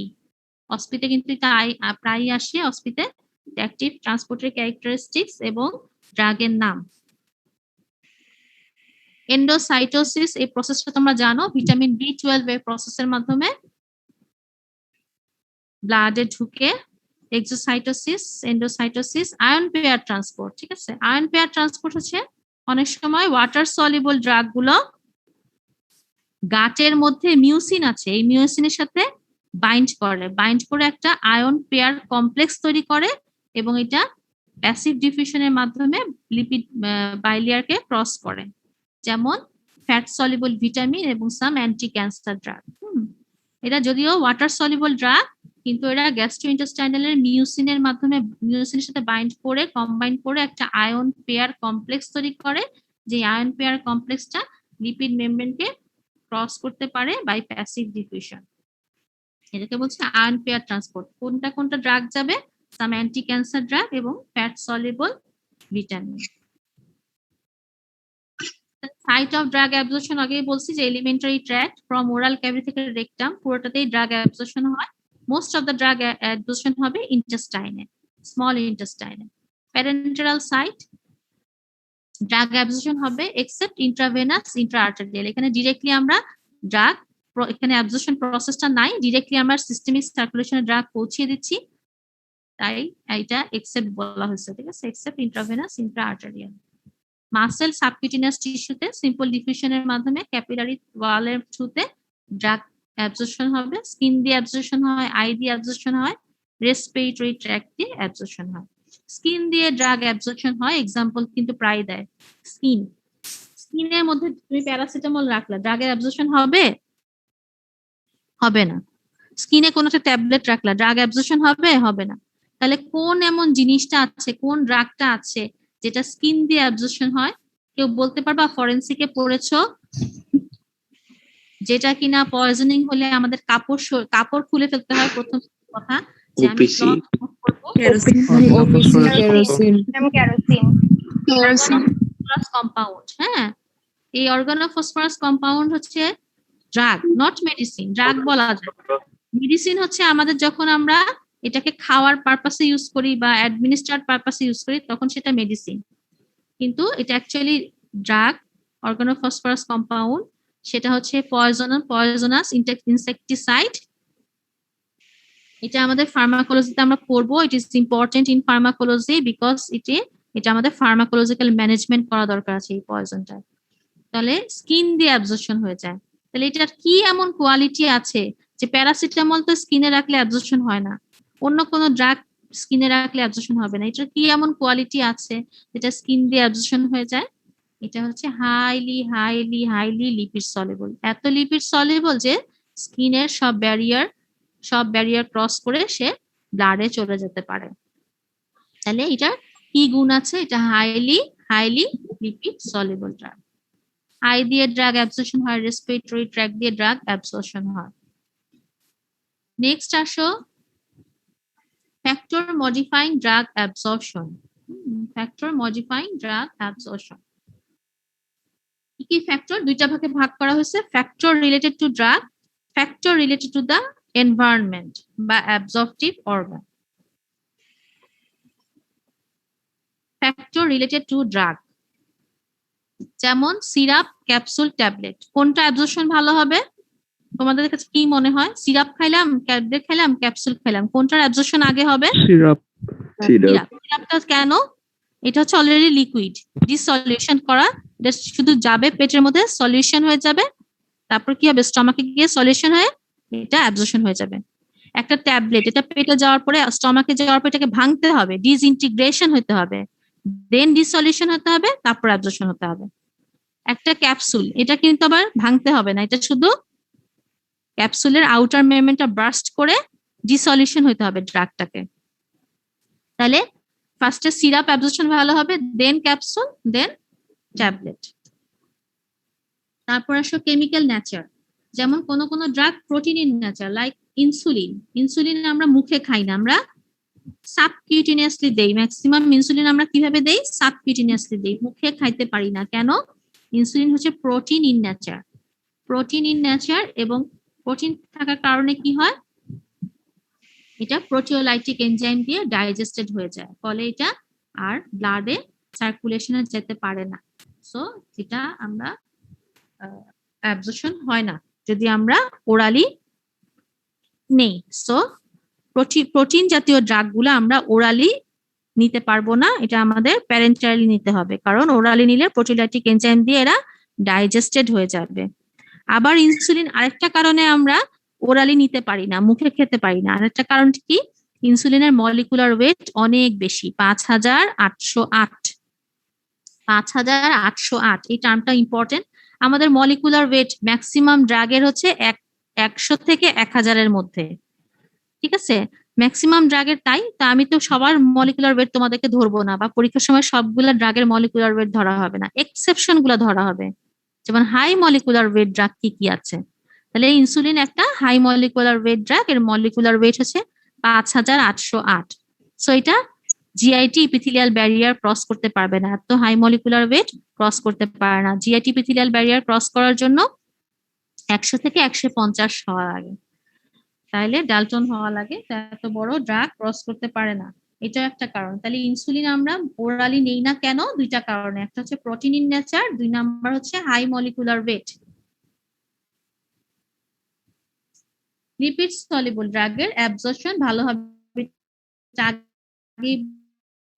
অসপিতে কিন্তু এটা প্রায়ই আসে। অসপিতে অ্যাক্টিভ ট্রান্সপোর্টের ক্যারেক্টারিস্টিক্স এবং ড্রাগের নাম। এন্ডোসাইটোসিস, এই প্রসেসটা তোমরা জানো, ভিটামিন B12 এর প্রসেসের মাধ্যমে ব্লাডে ঢুকে। Exocytosis, endocytosis, ion pair transport, ঠিক আছে। আয়ন পেয়ার ট্রান্সপোর্ট হচ্ছে অনেক সময় ওয়াটার সলিবল ড্রাগ গুলো গাটের মধ্যে মিউসিন আছে, এই মিউসিনের সাথে বাইন্ড করে একটা আয়ন পেয়ার কমপ্লেক্স তৈরি করে এবং এটা প্যাসিভ ডিফিউশনের মাধ্যমে লিপিড বাইলিয়ারকে ক্রস করে, যেমন ফ্যাট সলিবল ভিটামিন এবং সাম অ্যান্টি ক্যান্সার ড্রাগ। এটা যদিও ওয়াটার সলিবল ড্রাগ, কিন্তু এরা গ্যাস্ট্রোইন্টেস্টাইনালের মিউসিনের মাধ্যমে মিউসিনের সাথে কম্বাইন করে একটা আয়ন পেয়ার কমপ্লেক্স তৈরি করে, যে আয়ন পেয়ার কমপ্লেক্সটা লিপিড মেমব্রেনকে ক্রস করতে পারে বাই প্যাসিভ ডিফিউশন। এটাকে বলছে আয়ন পেয়ার ট্রান্সপোর্ট। কোনটা কোনটা ড্রাগ যাবে? সাম অ্যান্টি ক্যান্সার ড্রাগ এবং fat soluble vitamin. Site of drug absorption আগেই বলছি যে elementary tract from oral cavity থেকে রেকটাম পুরোটাতেই ড্রাগ অ্যাবজর্পশন হয়। Most of the drug absorption হবে ইন্টেস্টাইনে, স্মল ইন্টেস্টাইনে। প্যারেন্টেরাল সাইট ড্রাগ অ্যাবজর্পশন হবে এক্সেপ্ট ইন্ট্রাভেনাস, ইন্ট্রাআর্টেরিয়াল। এখানে ডিরেক্টলি আমরা ড্রাগ, এখানে অ্যাবজর্পশন প্রসেসটা নাই, ডিরেক্টলি আমরা সিস্টেমিক সার্কুলেশনে ড্রাগ পৌঁছে দিচ্ছি, তাই এটা এক্সেপ্ট বলা হয়েছে, ঠিক আছে, except intravenous, intraarterial. Muscle subcutaneous টিস্যুতে সিম্পল ডিফিউশনের মাধ্যমে ক্যাপিলারি ওয়ালের থ্রুতে ড্রাগ অ্যাবজর্পশন হবে। স্কিন দিয়ে অ্যাবজর্পশন হয়, আই দিয়ে অ্যাবজর্পশন হয়, রেসপিরেটরি ট্র্যাক্ট দিয়ে অ্যাবজর্পশন হয়। স্কিন দিয়ে ড্রাগ অ্যাবজর্পশন হয়, এক্সাম্পল কিন্তু প্রায় দেয়। স্কিনের মধ্যে তুমি প্যারাসিটামল রাখলা, ড্রাগের অ্যাবজর্পশন হবে? হবে না। স্কিনে কোনো একটা ট্যাবলেট রাখলা, ড্রাগ অ্যাবজর্পশন হবে? হবে না। তাহলে কোন এমন জিনিসটা আছে, কোন ড্রাগটা আছে যেটা স্কিন দিয়ে অ্যাবজর্পশন হয়? কেউ বলতে পারবা? ফরেনসিকে পড়েছো, যেটা কিনা পয়জনিং হলে আমাদের কাপড় খুলে ফেলতে হয় প্রথম কথা, যে আমি OPC, কম্পাউন্ড। হ্যাঁ, এই অর্গানোফসফরাস কম্পাউন্ড হচ্ছে ড্রাগ, নট মেডিসিন। ড্রাগ বলা যায়, মেডিসিন হচ্ছে আমাদের যখন আমরা এটাকে খাওয়ার পারপাসে ইউজ করি বা অ্যাডমিনিস্ট্রার পারপাসে ইউজ করি, তখন সেটা মেডিসিন। কিন্তু এটা অ্যাকচুয়ালি ড্রাগ, অর্গানোফসফরাস কম্পাউন্ড, সেটা হচ্ছে পয়জনাস ইনসেকটিসাইড। এটা আমাদের ফার্মাকোলজিতে আমরা পড়বো। It is important in pharmacology because এটা আমাদের ফার্মাকোলজিক্যাল ম্যানেজমেন্ট করা দরকার আছে এই পয়জনটা। তাহলে স্কিন দিয়ে অ্যাবজর্পশন হয়ে যায়। তাহলে এটার কি এমন কোয়ালিটি আছে যে প্যারাসিটামল তো স্কিনে রাখলে অ্যাবজর্পশন হয় না, অন্য কোনো ড্রাগ স্কিনে রাখলে অ্যাবজর্পশন হবে না, এটার কি এমন কোয়ালিটি আছে যেটা স্কিন দিয়ে অ্যাবজর্পশন হয়ে যায়? এটা হচ্ছে highly highly highly lipid soluble. এত লিপিড সলিবল যে স্কিনের সব ব্যারিয়ার ক্রস করে সে ব্লাডে চলে যেতে পারে। তাহলে এটা কি গুণ আছে? এটা highly lipid soluble drug. Eye দিয়ে ড্রাগ অ্যাবজর্পশন হয়, রেসপিরেটরি ট্র্যাক্ট দিয়ে ড্রাগ অ্যাবজর্পশন হয়। নেক্সট আসো factor modifying drug absorption. Factor modifying drug absorption কি ফ্যাক্টর? দুইটা ভাগে ভাগ করা হয়েছে, factor related to drug, factor related to the environment বা absorptive organ. Factor related to drug যেমন সিরাপ, ক্যাপসুল, ট্যাবলেট, কোনটা অ্যাবজর্পশন ভালো হবে? তোমাদের কাছে কি মনে হয়? সিরাপ খাইলাম, ট্যাবলেট খাইলাম, ক্যাপসুল খাইলাম, কোনটার অ্যাবজর্পশন আগে হবে? সিরাপটা কেন? এটা হচ্ছে অলরেডি লিকুইড, ডিসলিউশন করা, শুধু যাবে পেটের মধ্যে, সলিউশন হয়ে যাবে, তারপর কি হবে? স্টমাকে গিয়ে সলিউশন হয়ে এটা অ্যাবজর্পশন হয়ে যাবে। একটা ট্যাবলেট, এটা পেটে যাওয়ার পরে, স্টমাকে যাওয়ার পরে এটাকে ভাঙতে হবে, ডিসইন্টিগ্রেশন হতে হবে, দেন ডিসলিউশন হতে হবে, তারপর অ্যাবজর্পশন হতে হবে। একটা ক্যাপসুল, এটা কিন্তু আবার ভাঙতে হবে না, এটা শুধু ক্যাপসুলের আউটার মেমব্রেনটা বার্স্ট করে ডিসলিউশন হতে হবে ড্রাগটাকে। তাহলে ফার্স্টে সিরাপ অ্যাবজর্পশন ভালো হবে, দেন ক্যাপসুল, দেন ট্যাবলেট। তারপর আসো কেমিক্যাল নেচার, যেমন কোন drug protein in nature, like insulin. Insulin আমরা মুখে খাই না, আমরা সাবকিউটিনিয়াসলি দেই, ম্যাক্সিমাম ইনসুলিন আমরা কিভাবে দেই? সাবকিউটিনিয়াসলি দেই, মুখে খাইতে পারি না। কেন? ইনসুলিন হচ্ছে protein in nature, protein in nature, এবং প্রোটিন থাকার কারণে কি হয়, এটা প্রোটিওলাইটিক এনজাইম দিয়ে ডাইজেস্টেড হয়ে যায়, ফলে এটা আর ব্লাডে সার্কুলেশনে যেতে পারে না। সো এটা আমরা অ্যাবজর্পশন হয় না যদি আমরা ওরালি নেই। সো প্রোটিন জাতীয় ড্রাগ গুলো আমরা ওরালি নিতে পারবো না, এটা আমাদের প্যারেন্টালি নিতে হবে, কারণ ওরালি নিলে প্রোটিওলাইটিক এনজাইম দিয়ে এরা ডাইজেস্টেড হয়ে যাবে। আবার ইনসুলিন আরেকটা কারণে আমরা ওরালি নিতে পারি না, মুখে খেতে পারি না, আরেকটা কারণ কি, ইনসুলিনের মলিকুলার ওয়েট অনেক বেশি, 5808। 5808, এই টার্মটা ইম্পর্টেন্ট। আমাদের মলিকুলার ওয়েট ম্যাক্সিমাম ড্রাগের হচ্ছে 100 থেকে 1000-এর মধ্যে, ঠিক আছে, ম্যাক্সিমাম ড্রাগের তাই। তা আমি তো সবার মলিকুলার ওয়েট তোমাদেরকে ধরবো না, বা পরীক্ষার সময় সবগুলা ড্রাগের মলিকুলার ওয়েট ধরা হবে না, এক্সেপশন গুলা ধরা হবে, যেমন হাই মলিকুলার ওয়েট ড্রাগ কি কি আছে। তাহলে ইনসুলিন একটা হাই মলিকুলার ওয়েট ড্রাগ, এর মলিকুলার ওয়েট হচ্ছে 5808। সো এটা জিআইটি ইপিথেলিয়াল ব্যারিয়ার ক্রস করতে পারবে না, এত হাই মলিকুলার ওয়েট ক্রস করতে পারে না। জিআইটি ইপিথেলিয়াল ব্যারিয়ার ক্রস করার জন্য 100 থেকে 150 হওয়া লাগে, তাহলে ডালটন হওয়া লাগে, তা এত বড় ড্রাগ ক্রস করতে পারে না, এটা একটা কারণ। তাহলে ইনসুলিন আমরা ওরালি নেই না কেন? দুইটা কারণে, একটা হচ্ছে প্রোটিন ইন নেচার, 2 নাম্বার হচ্ছে high molecular weight. Lipid soluble ড্রাগের অ্যাবজর্পশন ভালো হবে, আগেই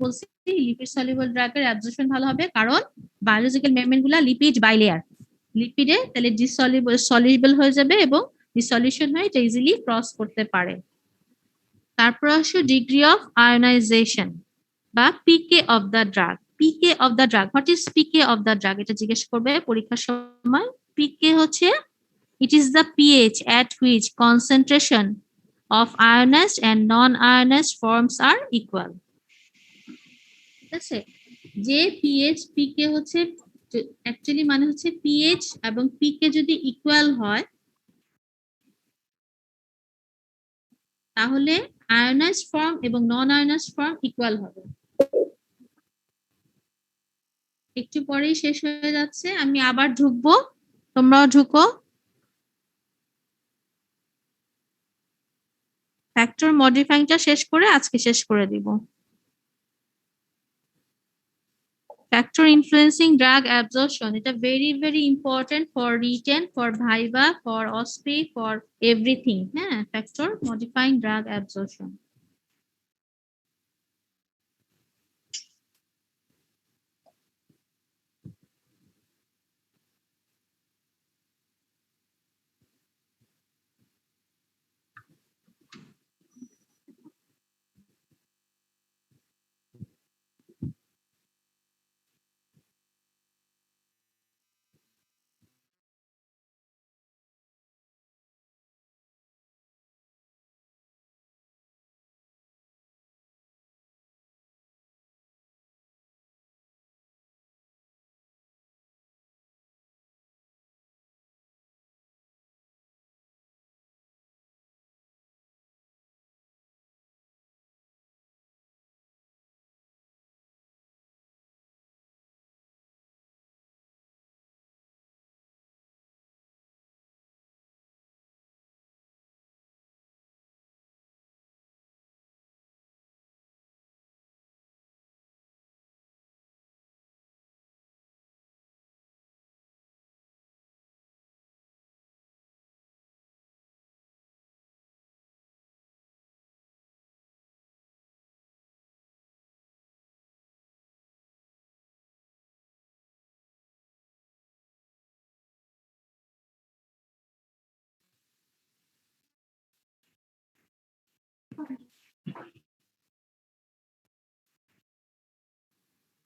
বলছি লিপিড সলিবল ড্রাগের অ্যাবজর্পশন ভালো হবে, কারণ বায়োলজিক্যাল মেমব্রেন গুলা লিপিড বাইলেয়ার, লিপিডে তাহলে সলিবল হয়ে যাবে, এবং ডিসলিউশন হয়ে এটা ইজিলি ক্রস করতে পারে। তারপর আসো ডিগ্রি অফ আয়োনাইজেশন বা pK of the drug. PK of the drug, what is pK of the drug, এটা জিজ্ঞেস করবে পরীক্ষার সময়। পিকে হচ্ছে it is the pH at which concentration of ionized and non-ionized forms are equal. ঠিক আছে, যে পিএইচ পিকে হচ্ছে অ্যাকচুয়ালি মানে হচ্ছে পিএইচ এবং পিকে যদি ইকুয়াল হয় তাহলে আয়োনাইজড ফর্ম এবং নন আয়োনাইজড ফর্ম ইকুয়াল হবে। একটু পরেই শেষ হয়ে যাচ্ছে, আমি আবার ঢুকবো, তোমরাও ঢুকো। ফ্যাক্টর মডিফাইংটা শেষ করে আজকে শেষ করে দিব। Factor influencing drug absorption, এটা very very important for written, for viva, for OSPE, for everything, হ্যাঁ, factor modifying drug absorption।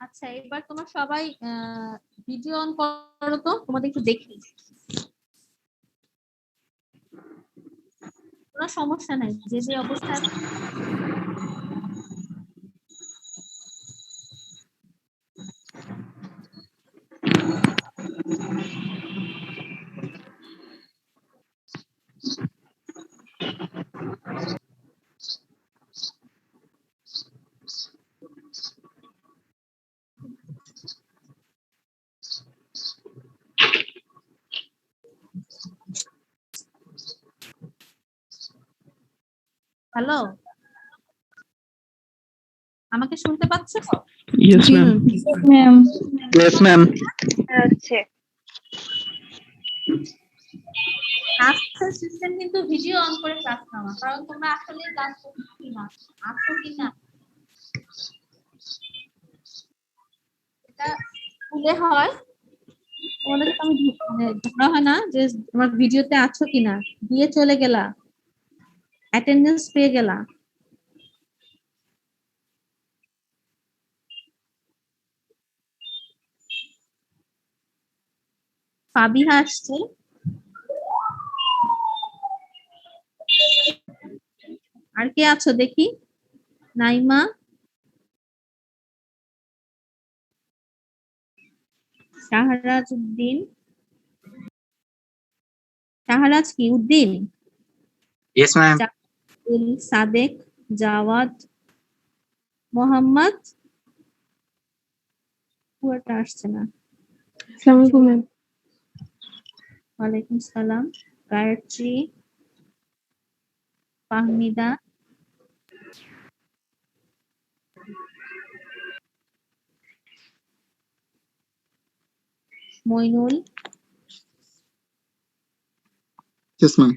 আচ্ছা, এবার তোমরা সবাই ভিডিও অন করো তো, তোমাদের একটু দেখি। কোনো সমস্যা নাই, যে যে অবস্থা হ্যালো, আমাকে শুনতে পাচ্ছো? Yes, ma'am. Ma'am Yes, ma'am. আছে ক্লাসের সিস্টেম কিন্তু ভিডিও অন করে ক্লাস নেওয়া, কারণ তোমরা আসলে ক্লাস করছো কিনা, আসো কিনা এটা স্কুলে হয়। তোমাদের তো আমি মানে ধরা হয় না যে তোমার ভিডিওতে আছো কিনা, দিয়ে চলে গেলা, অ্যাটেন্ডেন্স পেয়ে গেলা। ফাবিহা আসছে, আর কে আছো দেখি? নাইমা, শাহরাজ উদ্দিন, শাহরাজ কি উদ্দিন, Yes, ma'am. সাদেক, জাওয়াদ, মোহাম্মদ, পুরোটা আসছে না। আসসালামু আলাইকুম ম্যাম ওয়ালাইকুম সালাম, গায়ত্রী, ফাহমিদা, মইনুল, Yes, ma'am.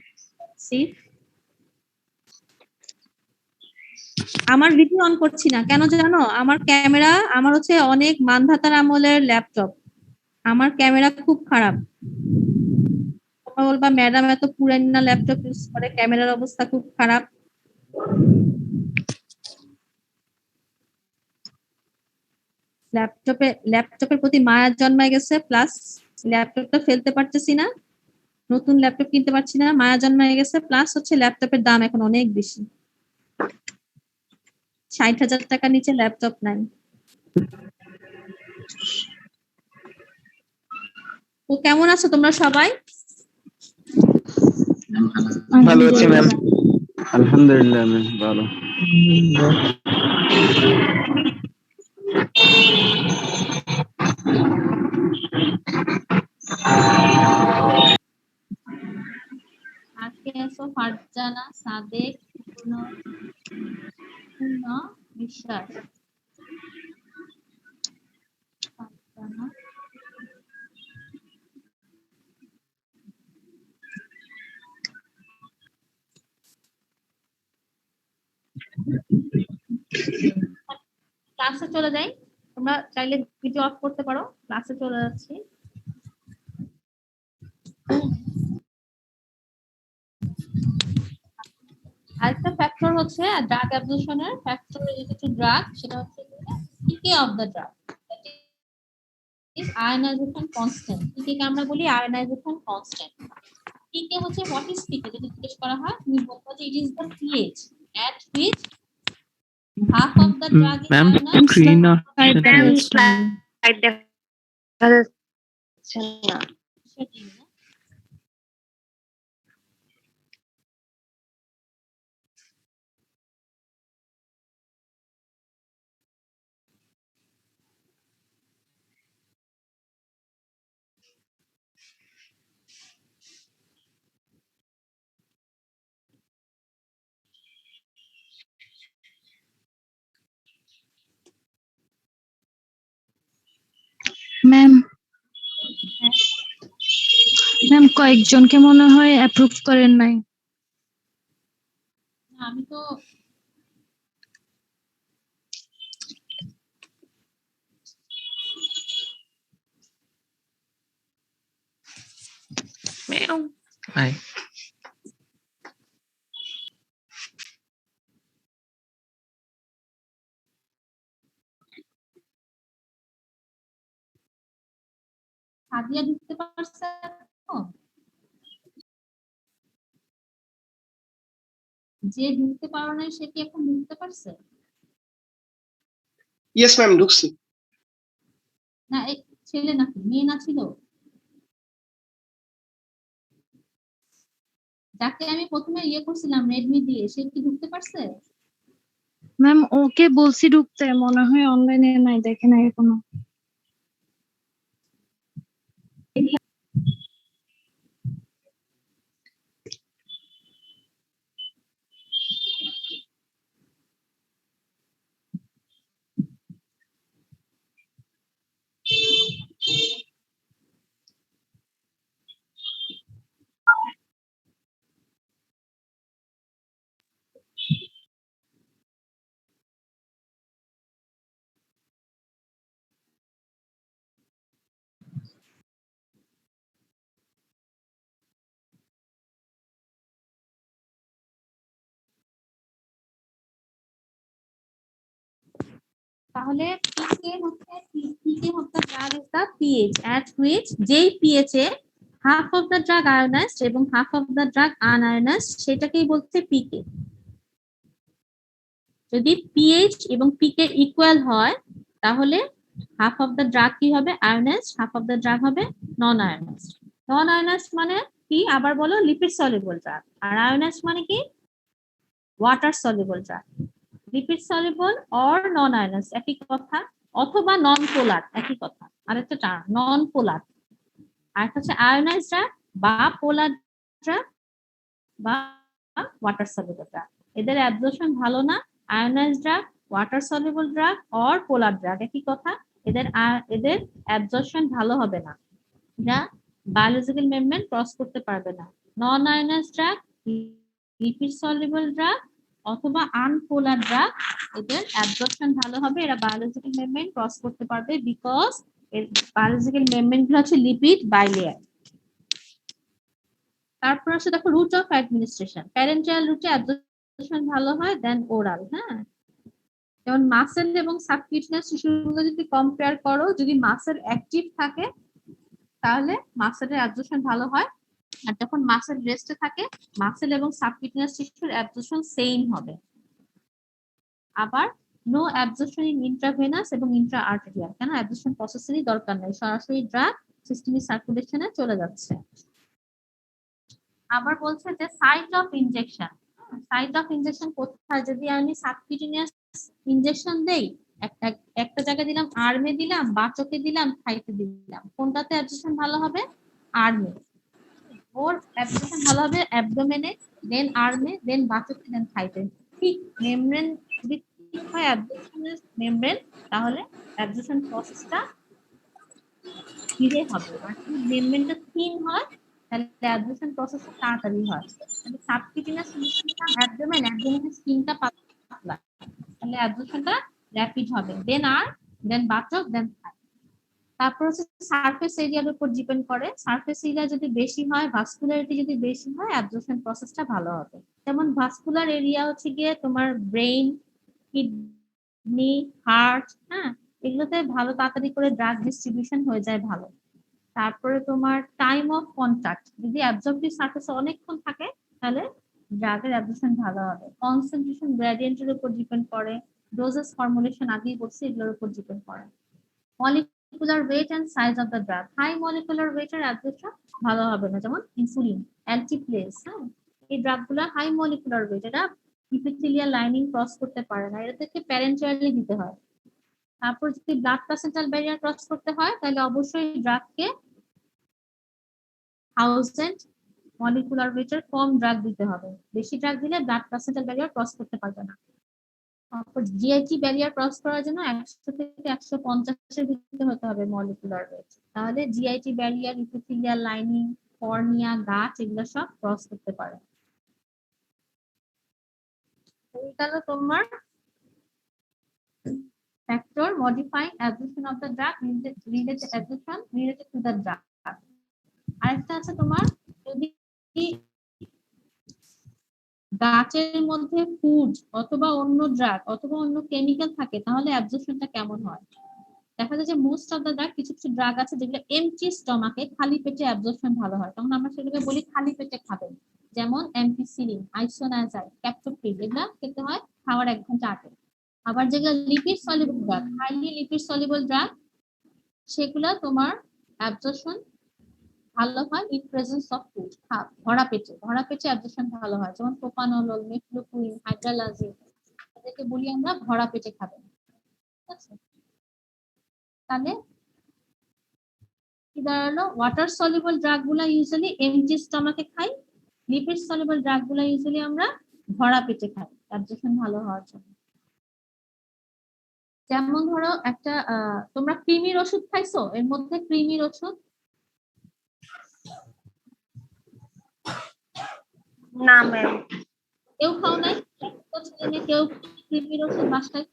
সিফ। আমার ভিডিও অন করছি না কেন জানো? আমার ক্যামেরা, আমার হচ্ছে অনেক মানধাতার আমলের ল্যাপটপ, আমার ক্যামেরা খুব খারাপ। তোমরা বলবা ম্যাডাম এত পুরানা ল্যাপটপ ইউজ করে, ক্যামেরার অবস্থা খুব খারাপ। ল্যাপটপের প্রতি মায়া জন্মায় গেছে, প্লাস ল্যাপটপটা ফেলতে পারতেছি না, নতুন ল্যাপটপ কিনতে পারছি না, মায়া জন্মায় গেছে, প্লাস হচ্ছে ল্যাপটপের দাম এখন অনেক বেশি, 60,000 টাকার নিচে ল্যাপটপ নাই। তো কেমন আছো তোমরা সবাই? ভালো আছি ম্যাম। আলহামদুলিল্লাহ ম্যাম ভালো। আজকে আছো ফারজানা, সাদেক, পূর্ণ বিশ্বাস, ফারজানা, ক্লাসে চলে যাই, তোমরা চাইলে ভিডিও অফ করতে পারো, ক্লাসে চলে যাচ্ছি। আরেকটা ফ্যাক্টর হচ্ছে ড্রাগ অ্যাবজর্পশনের ফ্যাক্টর রিলেটেড টু ড্রাগ, সেটা হচ্ছে pK of the drug is ionisation constant. PK কে আমরা বলি আয়নাইজেশন কনস্ট্যান্ট। পিকে হচ্ছে হোয়াট ইজ পিকে, যদি জিজ্ঞেস করা হয় তুমি বলবো যে ইট is the pH at which half of the drug is Ma'am, ionized. screen slide দেখা যাচ্ছে না সেটাই না? ম্যাম ম্যাম কয়েকজনকে মনে হয় অ্যাপ্রুভ করেন নাই। না, আমি তো Hi. সাদিয়া ঢুকতে পারছে এখন? যে ঢুকতে পারো নাই সে কি এখন ঢুকতে পারছে? ইয়েস ম্যাম ঢুকছি। না এই ছেলে নাকি মেয়ে না ছিল? যাকে আমি প্রথমে ইয়ে করছিলাম রেডমি দিয়ে, সে কি ঢুকতে পারছে? ম্যাম ওকে বলছি ঢুকতে, মনে হয় অনলাইনে নাই, দেখে নাই এখনো। তাহলে pK of the drug is the pH at which যেই pH A half of the drug ionized এবং half of the drug unionized সেটাকেই বলছে pK। যদি pH এবং pK ইকুয়াল হয় তাহলে হাফ অফ দ্য ড্রাগ কি হবে ionised, half of the drug হবে নন আয়োনাইজড। নন আয়োনাইজড মানে কি আবার বলো, লিপিড সলিবল ড্রাগ। আর আয়োনাইজড মানে কি water soluble drug. Lipid soluble or non ionised একই কথা, অথবা নন পোলার একই কথা। আরেকটা টার্ম নন পোলার, আর একটা হচ্ছে আয়োনাইজড ড্রাগ বা পোলার ড্রাগ বা ওয়াটার সলিবল ড্রাগ। এদের অ্যাবজর্পশন ভালো না, ionised drug, water soluble drug or polar drug একই কথা, এদের অ্যাবজর্পশন ভালো হবে না, যা বায়োলজিক্যাল মেমব্রেন ক্রস করতে পারবে না। Non ionised drug, lipid soluble drug অথবা আনপোলার ড্রাগ, এদের অ্যাবজর্পশন ভালো হবে, এরা বায়োলজিক্যাল মেমব্রেন ক্রস করতে পারবে বিকজ এর বায়োলজিক্যাল মেমব্রেন গুলো হচ্ছে লিপিড বাইলেয়ার। তারপর আছে দেখো রুট অফ অ্যাডমিনিস্ট্রেশন। প্যারেন্টাল রুটে অ্যাবজর্পশন ভালো হয় দেন ওরাল। হ্যাঁ, যেমন মাসেল এবং সাবকিউটেনিয়াস টিস্যুগুলো যদি কম্পেয়ার করো, যদি মাসেল অ্যাক্টিভ থাকে তাহলে মাসেলের অ্যাবজর্পশন ভালো হয়, আর যখন মাসেল রেস্টে থাকে মাসেল এবং সাবকিউটেনিয়াস টিস্যুর অ্যাবজর্পশন সেম হবে। আবার নো অ্যাবজর্পশন ইন ইন্ট্রাভেনাস এবং ইন্ট্রা আর্টেরিয়াল, কেন অ্যাবজর্পশন প্রসেসেরই দরকার নেই, সরাসরি ড্রাগ সিস্টেমিক সার্কুলেশনে চলে যাচ্ছে। আবার বলছে যে site of injection. Site of injection কোথায়, যদি আমি সাবকিউটেনিয়াস ইনজেকশন দেই, একটা জায়গায় দিলাম আর্মে দিলাম, বাচকে দিলাম, থাইতে দিলাম, কোনটাতে অ্যাবজর্পশন ভালো হবে? আর্মে। ওর অ্যাবজর্পশন ভালো হবে অ্যাবডোমেনে, দেন আর্মে, দেন বাচকে, দেন থাইতে। ঠিক মেমব্রেন যদি ঠিক হয় অ্যাবজর্পশনের মেমব্রেন, তাহলে অ্যাবজর্পশন প্রসেসটা ধীরে হবে, আর যদি মেমব্রেনটা থিন হয় তাহলে অ্যাবজর্পশন প্রসেসটা তাড়াতাড়ি হয়। তাহলে সাবকিউটেনিয়াস ইনজেকশন অ্যাবডোমেন, অ্যাবডোমেনের স্কিনটা পাতলা, তাহলে অ্যাবজর্পশনটা র‍্যাপিড হবে, দেন বাচক, দেন থাই। তারপর হচ্ছে সারফেস এরিয়ার উপর ডিপেন্ড করে, সারফেস এরিয়া যদি বেশি হয়, ভাস্কুলারিটি যদি বেশি হয়, অ্যাবজর্পশন প্রসেসটা ভালো হবে। যেমন ভাস্কুলার এরিয়া হচ্ছে গিয়ে তোমার ব্রেইন, কিডনি, হার্ট, হ্যাঁ, এগুলোতে ভালো তাড়াতাড়ি করে ড্রাগ ডিস্ট্রিবিউশন হয়ে যায় ভালো। তারপরে তোমার টাইম অফ কন্টাক্ট, যদি অ্যাবজর্পটিভ সারফেসে অনেকক্ষণ থাকে তাহলে ড্রাগের অ্যাবজর্পশন ভালো হবে। কনসেন্ট্রেশন গ্রেডিয়েন্টের উপর ডিপেন্ড করে, ডোজেস ফর্মুলেশন আগেই বলছি এগুলোর উপর ডিপেন্ড করে। Molecular weight and size of the drug, high molecular ওয়েটের অ্যাবজর্পশন ভালো হবে না, যেমন ইনসুলিন, অ্যান্টিপ্লেস, হ্যাঁ, এই ড্রাগগুলো হাই মলিকুলার ওয়েট, এটা ইপিথেলিয়াল লাইনিং ক্রস করতে পারে না, এটাকে প্যারেন্টালি দিতে হয়। তারপর যদি ব্লাড প্লাসেন্টাল ব্যারিয়ার ক্রস করতে হয় তাহলে অবশ্যই ড্রাগকে 1000 মলিকুলার ওয়েটের কম ড্রাগ দিতে হবে, বেশি ড্রাগ দিলে ব্লাড প্লাসেন্টাল ব্যারিয়ার ক্রস করতে পারবে না। তারপর জিআইটি ব্যারিয়ার ক্রস করার জন্য 100 থেকে 150 এর ভিতরে হতে হবে মলিকুলার ওয়েট, তাহলে GIT barrier, epithelial lining, cornea, gut এগুলো সব ক্রস করতে পারে। তাহলে তোমার factor modifying absorption of the drug related absorption related to the drug। আরেকটা আছে তোমার, যদি গাছের মধ্যে ফুড অথবা অন্য ড্রাগ অথবা অন্য কেমিক্যাল থাকে তাহলে অ্যাবজর্পশনটা কেমন হয়। দেখা যায় যে মোস্ট অফ দ্য ড্রাগ, কিছু কিছু ড্রাগ আছে যেগুলো এমটি স্টমাকে খালি পেটে অ্যাবজর্পশন ভালো হয়, তখন আমরা সেটাকে বলি খালি পেটে খাবেন। যেমন অ্যাম্পিসিলিন, আইসোনাজাইড, ক্যাপটোপ্রিল, এগুলো খেতে হয় খাওয়ার 1 ঘন্টা আগে। আবার যেগুলো lipid soluble drug, highly lipid soluble drug, সেগুলো তোমার অ্যাবজর্পশন ভালো হয় ইন প্রেজেন্স অফ ফুড, ভরা পেটে অ্যাবজর্পশন ভালো হয়, যেমন প্রোপানল, মেফ্লুকুইন, হাইড্রালাজিন, এদেরকে বলি আমরা ভরা পেটে খাবেন। ঠিক আছে, তাহলে কি দাঁড়ালো, ওয়াটার সলিবল ড্রাগ গুলা ইউজুয়ালি এমটি স্টমাকে খাই, লিপিড সলিবল ড্রাগ গুলা ইউজুয়ালি আমরা ভরা পেটে খাই অ্যাবজর্পশন ভালো হওয়ার জন্য। যেমন ধরো একটা তোমরা কৃমির ওষুধ খাইছো, এর মধ্যে কৃমির ওষুধ না ম্যাম, কেউ খাও নাই, কেউ কৃমির ওষুধ বাসায়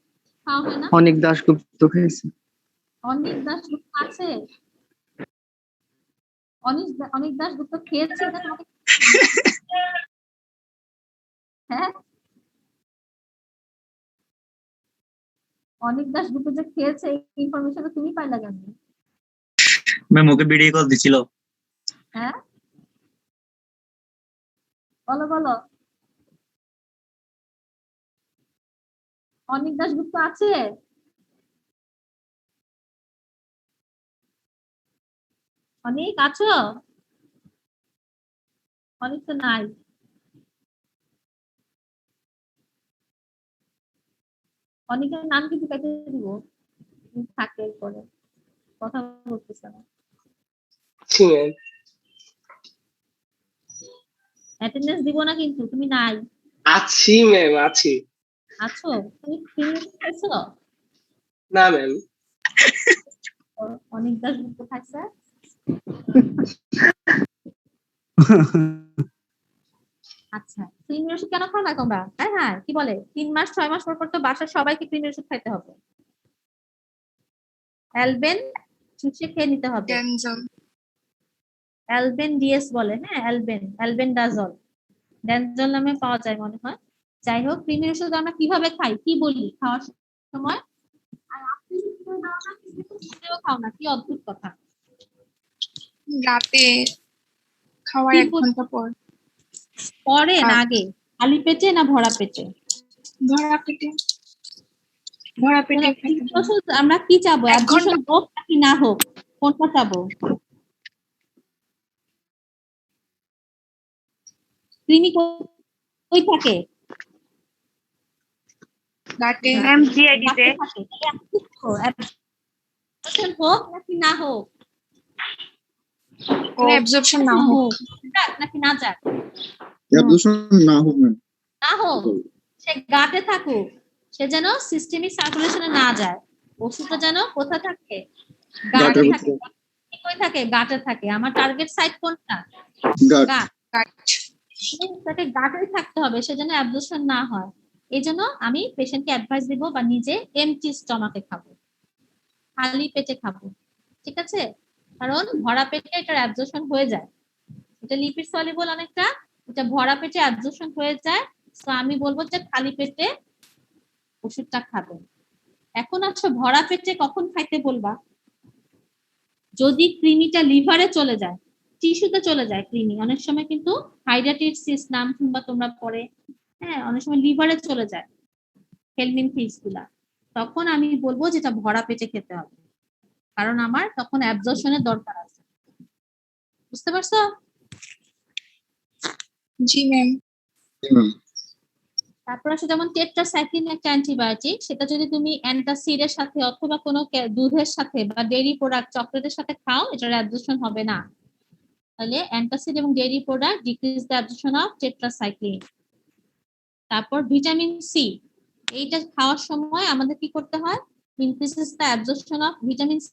খাওয়া হয় না? অনেক দাশগুপ্ত খাইছে। অনেক দাশগুপ্ত আছে, অনেক দাশগুপ্ত খেয়েছে না তোমাকে? হ্যাঁ, অনেক দাস গ্রুপে যে খেয়েছে এই ইনফরমেশন তুমি পাইলা কেন? ম্যাম ওকে ভিডিও কল দিছিল। হ্যাঁ বলো বলো, অনেক দাস গ্রুপ তো আছে? অনেক আছো? অনেক তো নাই। অনেকের নাম কিন্তু কেটে দিব, থাকে পরে কথা বলতেছে না। অ্যাটেন্ডেন্স দিব না কিন্তু, তুমি নাই। আছি ম্যাম, আছি। আছো? তুমি ফিনিশ করছো? না ম্যাম। অনেক দাস গ্রুপ থাকছে। আচ্ছা, ক্রিমের ওষুধ কেন খাও না তোমরা? হ্যাঁ হ্যাঁ, কি বলে 3 মাস 6 মাস পর পর তো বাসার সবাইকে ক্রিমের ওষুধ খাইতে হবে। অ্যালবেন চুষে খেয়ে নিতে হবে। অ্যালবেন ডিএস বলে, হ্যাঁ অ্যালবেন, অ্যালবেন্ডাজল, ড্যানজল নামে পাওয়া যায় মনে হয়। যাই হোক, ক্রিমের ওষুধ আমরা কিভাবে খাই, কি বলি খাওয়ার সময়? আর আপনি খাও না, কিন্তু খাও না, কি অদ্ভুত কথা। রাতে খাওয়ার 1 ঘন্টা পর। পরে না আগে? খালি পেটে না ভরা পেটে? ভরা পেটে। ভরা পেটে ওষুধ আমরা কি চাবো, অ্যাবজর্পশন হোক নাকি না হোক, কোনটা চাবো? ক্রিমি কই থাকে? গাটে। ম্যাম জিআইডিতে। অ্যাবজর্পশন হোক নাকি না হোক? অ্যাবজর্পশন না হোক। যাক নাকি না যাক? অ্যাবজর্পশন না হোক ম্যাম। না হোক, সে গাটে থাকুক, সে যেন সিস্টেমিক সার্কুলেশনে না যায়। ওষুধটা যেন কোথায় থাকে? গাটে থাকে। কই থাকে? গাটে থাকে। আমার টার্গেট সাইট কোনটা? গাট। গাট। তাকে গাটেই থাকতে হবে, সে যেন অ্যাবজর্পশন না হয়। এই জন্য আমি পেশেন্টকে অ্যাডভাইস দিব বা নিজে এমটি স্টমাকে খাবো, খালি পেটে খাবো, ঠিক আছে? কারণ ভরা পেটে এটার অ্যাবজর্পশন হয়ে যায়, এটা লিপিড সলিবল অনেকটা, এটা ভরা পেটে অ্যাবজর্পশন হয়ে যায়। তো আমি বলবো যে খালি পেটে ওষুধটা খাবেন। এখন আসো, ভরা পেটে কখন খাইতে বলবা? যদি ক্রিমিটা লিভারে চলে যায়, টিস্যুতে চলে যায় ক্রিমি, অনেক সময় কিন্তু হাইড্রাটিস নাম কিংবা তোমরা পরে, হ্যাঁ অনেক সময় লিভারে চলে যায় হেলমিন ফিস গুলা, তখন আমি বলবো যেটা ভরা পেটে খেতে হবে, কারণ আমার তখন অ্যাবজর্পশনের দরকার আছে। বুঝতে পারছো? জি ম্যাম। তারপর আসলে যেমন টেট্রাসাইক্লিন একটা অ্যান্টিবায়োটিক, সেটা যদি তুমি অ্যান্টাসিডের সাথে অথবা কোনো দুধের সাথে বা ডেইরি প্রোডাক্ট চকলেটের সাথে খাও, এটার অ্যাবজর্পশন হবে না। তাহলে অ্যান্টাসিড এবং dairy product decrease the absorption of tetracycline. তারপর ভিটামিন সি, এইটা খাওয়ার সময় আমাদের কি করতে হয়? Increases the absorption of vitamin C,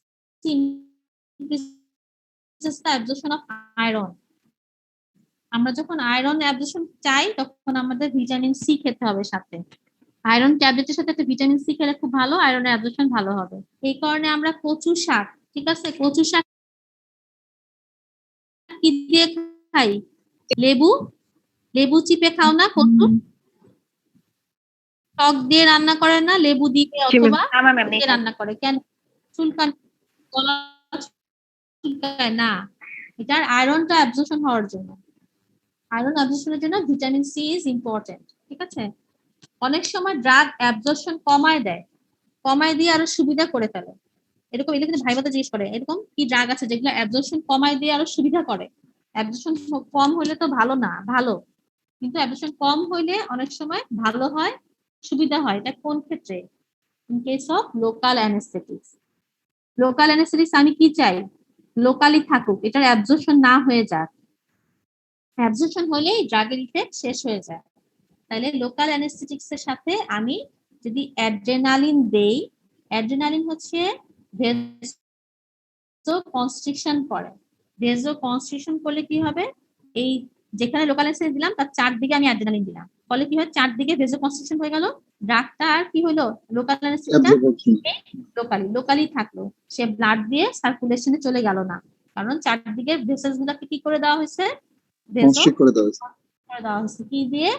increases the absorption of iron. আমরা যখন আয়রন অ্যাবজর্পশন চাই তখন আমাদের ভিটামিন সি খেতে হবে সাথে। আয়রন ট্যাবলেটের সাথে একটা ভিটামিন সি খেলে খুব ভালো, আয়রনের অ্যাবজর্পশন ভালো হবে। এই কারণে আমরা কচু শাক, ঠিক আছে, কচু শাক কি দিয়ে খাই? লেবু, লেবু চিপে খাও না কচু? টক দিয়ে রান্না করে না, লেবু দিয়ে অথবা দিয়ে রান্না করে, কেন? চুলকানি, গলা চুলকায় না, এটার আয়রনটা অ্যাবজর্পশন হওয়ার জন্য। আয়রন অ্যাবজর্পশনের জন্য ভিটামিন সি ইজ ইম্পর্টেন্ট, ঠিক আছে? অনেক সময় ড্রাগ অ্যাবজর্পশন কমায় দেয়, কমায় দিয়ে আরো সুবিধা করে ফেলে। এরকম এটা কিন্তু ভাইবাতে জিজ্ঞেস করে, এরকম কি ড্রাগ আছে যেগুলো অ্যাবজর্পশন কমায় দিয়ে আরো সুবিধা করে? অ্যাবজর্পশন কম হলে তো ভালো না, ভালো, কিন্তু অ্যাবজর্পশন কম হইলে অনেক সময় ভালো হয়, সুবিধা হয়। এটা কোন ক্ষেত্রে? In case of local anaesthetics. Local anaesthetics আমি কি চাই? লোকালি থাকুক, এটার অ্যাবজর্পশন না হয়ে যাক। অ্যাবজর্পশন হলেই ড্রাগের ইফেক্ট শেষ হয়ে যায়। তাহলে লোকাল অ্যানেস্থেটিক্স এর সাথে আমি যদি অ্যাড্রেনালিন দেই, অ্যাড্রেনালিন হচ্ছে ভেসো কনস্ট্রিকশন করে। ভেসো কনস্ট্রিকশন করলে কি হবে? এই যেখানে লোকাল অ্যানেস্থেটিক দিলাম তার চারদিকে আমি অ্যাড্রেনালিন দিলাম, ফলে কি হয়? চারদিকে ভেসো কনস্ট্রিকশন হয়ে গেল, ড্রাগটা আর কি হলো? লোকাল অ্যানেস্থেটিকটা লোকালি থাকলো, সে ব্লাড দিয়ে সার্কুলেশনে চলে গেল না, কারণ চারদিকে ভেসেলস গুলোকে কি করে দেওয়া হয়েছে? ভেসো করে দেওয়া হয়েছে কি দিয়ে?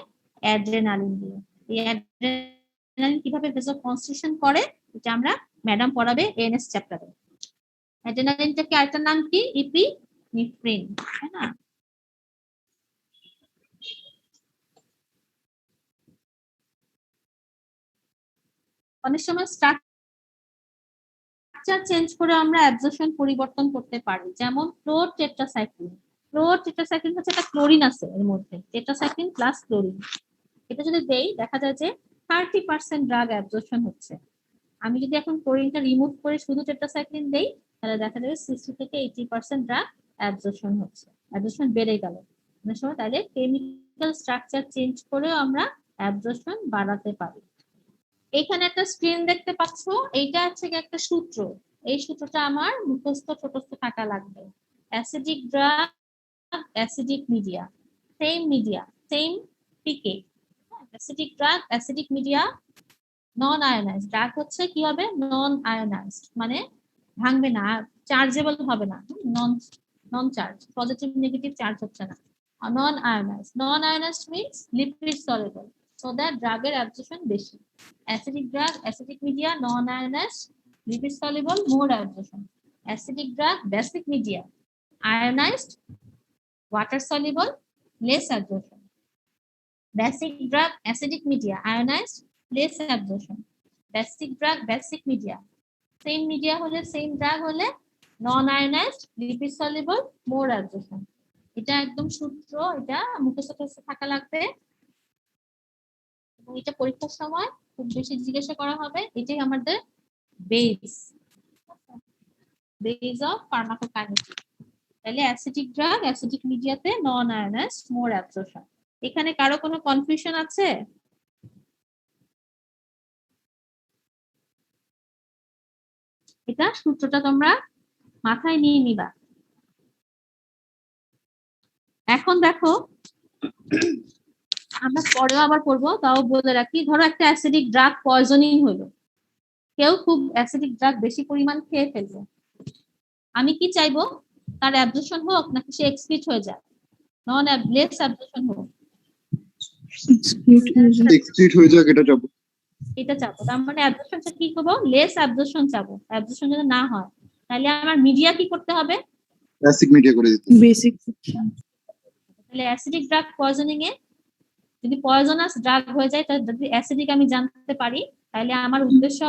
অ্যাড্রেনালিন দিয়ে। এই অ্যাড্রেনালিন কিভাবে ভেসো কনস্ট্রিকশন করে? এটা আমরা ম্যাডাম পড়াবে এএনএস চ্যাপ্টারে। অ্যাড্রেনালিনটাকে আরেকটার নাম কি? ইপিনেফ্রিন, তাই না? অনেক সময় স্ট্রাকচার চেঞ্জ করে আমরা অ্যাবজর্পশন পরিবর্তন করতে পারি, যেমন ক্লোরটেট্রাসাইক্লিন। ক্লোরটেট্রাসাইক্লিন হচ্ছে একটা ক্লোরিন আছে এর মধ্যে, টেট্রাসাইক্লিন প্লাস ক্লোরিন। এটা যদি দেই দেখা যায় যে 30% ড্রাগ অ্যাবজর্পশন হচ্ছে। আমি যদি এখন ক্লোরিনটা রিমুভ করে শুধু টেট্রাসাইক্লিন দেই তাহলে দেখা যাবে 60 থেকে 80% ড্রাগ অ্যাবজর্পশন হচ্ছে, অ্যাবজর্পশন বেড়ে গেল। অনেক সময় তাহলে কেমিক্যাল স্ট্রাকচার চেঞ্জ করেও আমরা অ্যাবজর্পশন বাড়াতে পারি। এখানে একটা স্ক্রিন দেখতে পাচ্ছো, এইটা হচ্ছে একটা সূত্র। এই সূত্রটা আমার মুখস্থ ছোটস্থ থাকা লাগবে। Acidic drug, acidic media, same pK. Acidic drug, acidic media, non ionised. Drug হচ্ছে কি হবে? নন আয়োনাইজড, মানে ভাঙবে না, চার্জেবল হবে না, non charge, positive negative charge হচ্ছে না। Non ionised, non ionized means lipid soluble, so that ড্রাগের অ্যাবজর্পশন বেশি। Acidic drug, acidic media, non ionized, lipid soluble, more absorption. Acidic drug, basic media, ionized, water soluble, less absorption. Basic drug, acidic media, ionized, less absorption. Basic drug, basic media, same media হলে সেম ড্রাগ হলে non ionized, lipid soluble, more absorption. এটা একদম সূত্র, এটা মুখস্থ থাকা লাগবে এবং এটা পরীক্ষার সময় খুব বেশি জিজ্ঞাসা করা হবে। এটাই আমাদের বেস অফ ফার্মাকোকাইনেটিক্স। তাহলে অ্যাসিডিক ড্রাগ, অ্যাসিডিক মিডিয়াতে নন আয়োনাইজড, মোর অ্যাবজর্পশন। এখানে কারো কোনো কনফিউশন আছে? এটা সূত্রটা তোমরা মাথায় নিয়ে নিবা। এখন দেখো আমরা পরেও আবার পড়বো, তাও বলে রাখি, ধরো একটা অ্যাসিডিক ড্রাগ পয়জনিং হলো, কেউ খুব অ্যাসিডিক ড্রাগ বেশি পরিমাণ খেয়ে ফেললো, আমি কি চাইবো? তার অ্যাবজর্পশন হোক নাকি সে এক্সক্রিট হয়ে যায়? নন লেস অ্যাবজর্পশন হোক, এক্সক্রিট হয়ে যাক এটা চাবো। এটা চাবো। তার মানে অ্যাবজর্পশনটা কি করবো? লেস অ্যাবজর্পশন চাবো। অ্যাবজর্পশন যদি না হয় তাহলে আমার মিডিয়া কি করতে হবে? বেসিক মিডিয়া করে দিতে। বেসিক। তাহলে অ্যাসিডিক ড্রাগ পয়জনিং এ যদি পয়জনাস ড্রাগ হয়ে যায়, তাহলে যদি অ্যাসিডিক আমি জানতে পারি তাহলে আমার উদ্দেশ্য,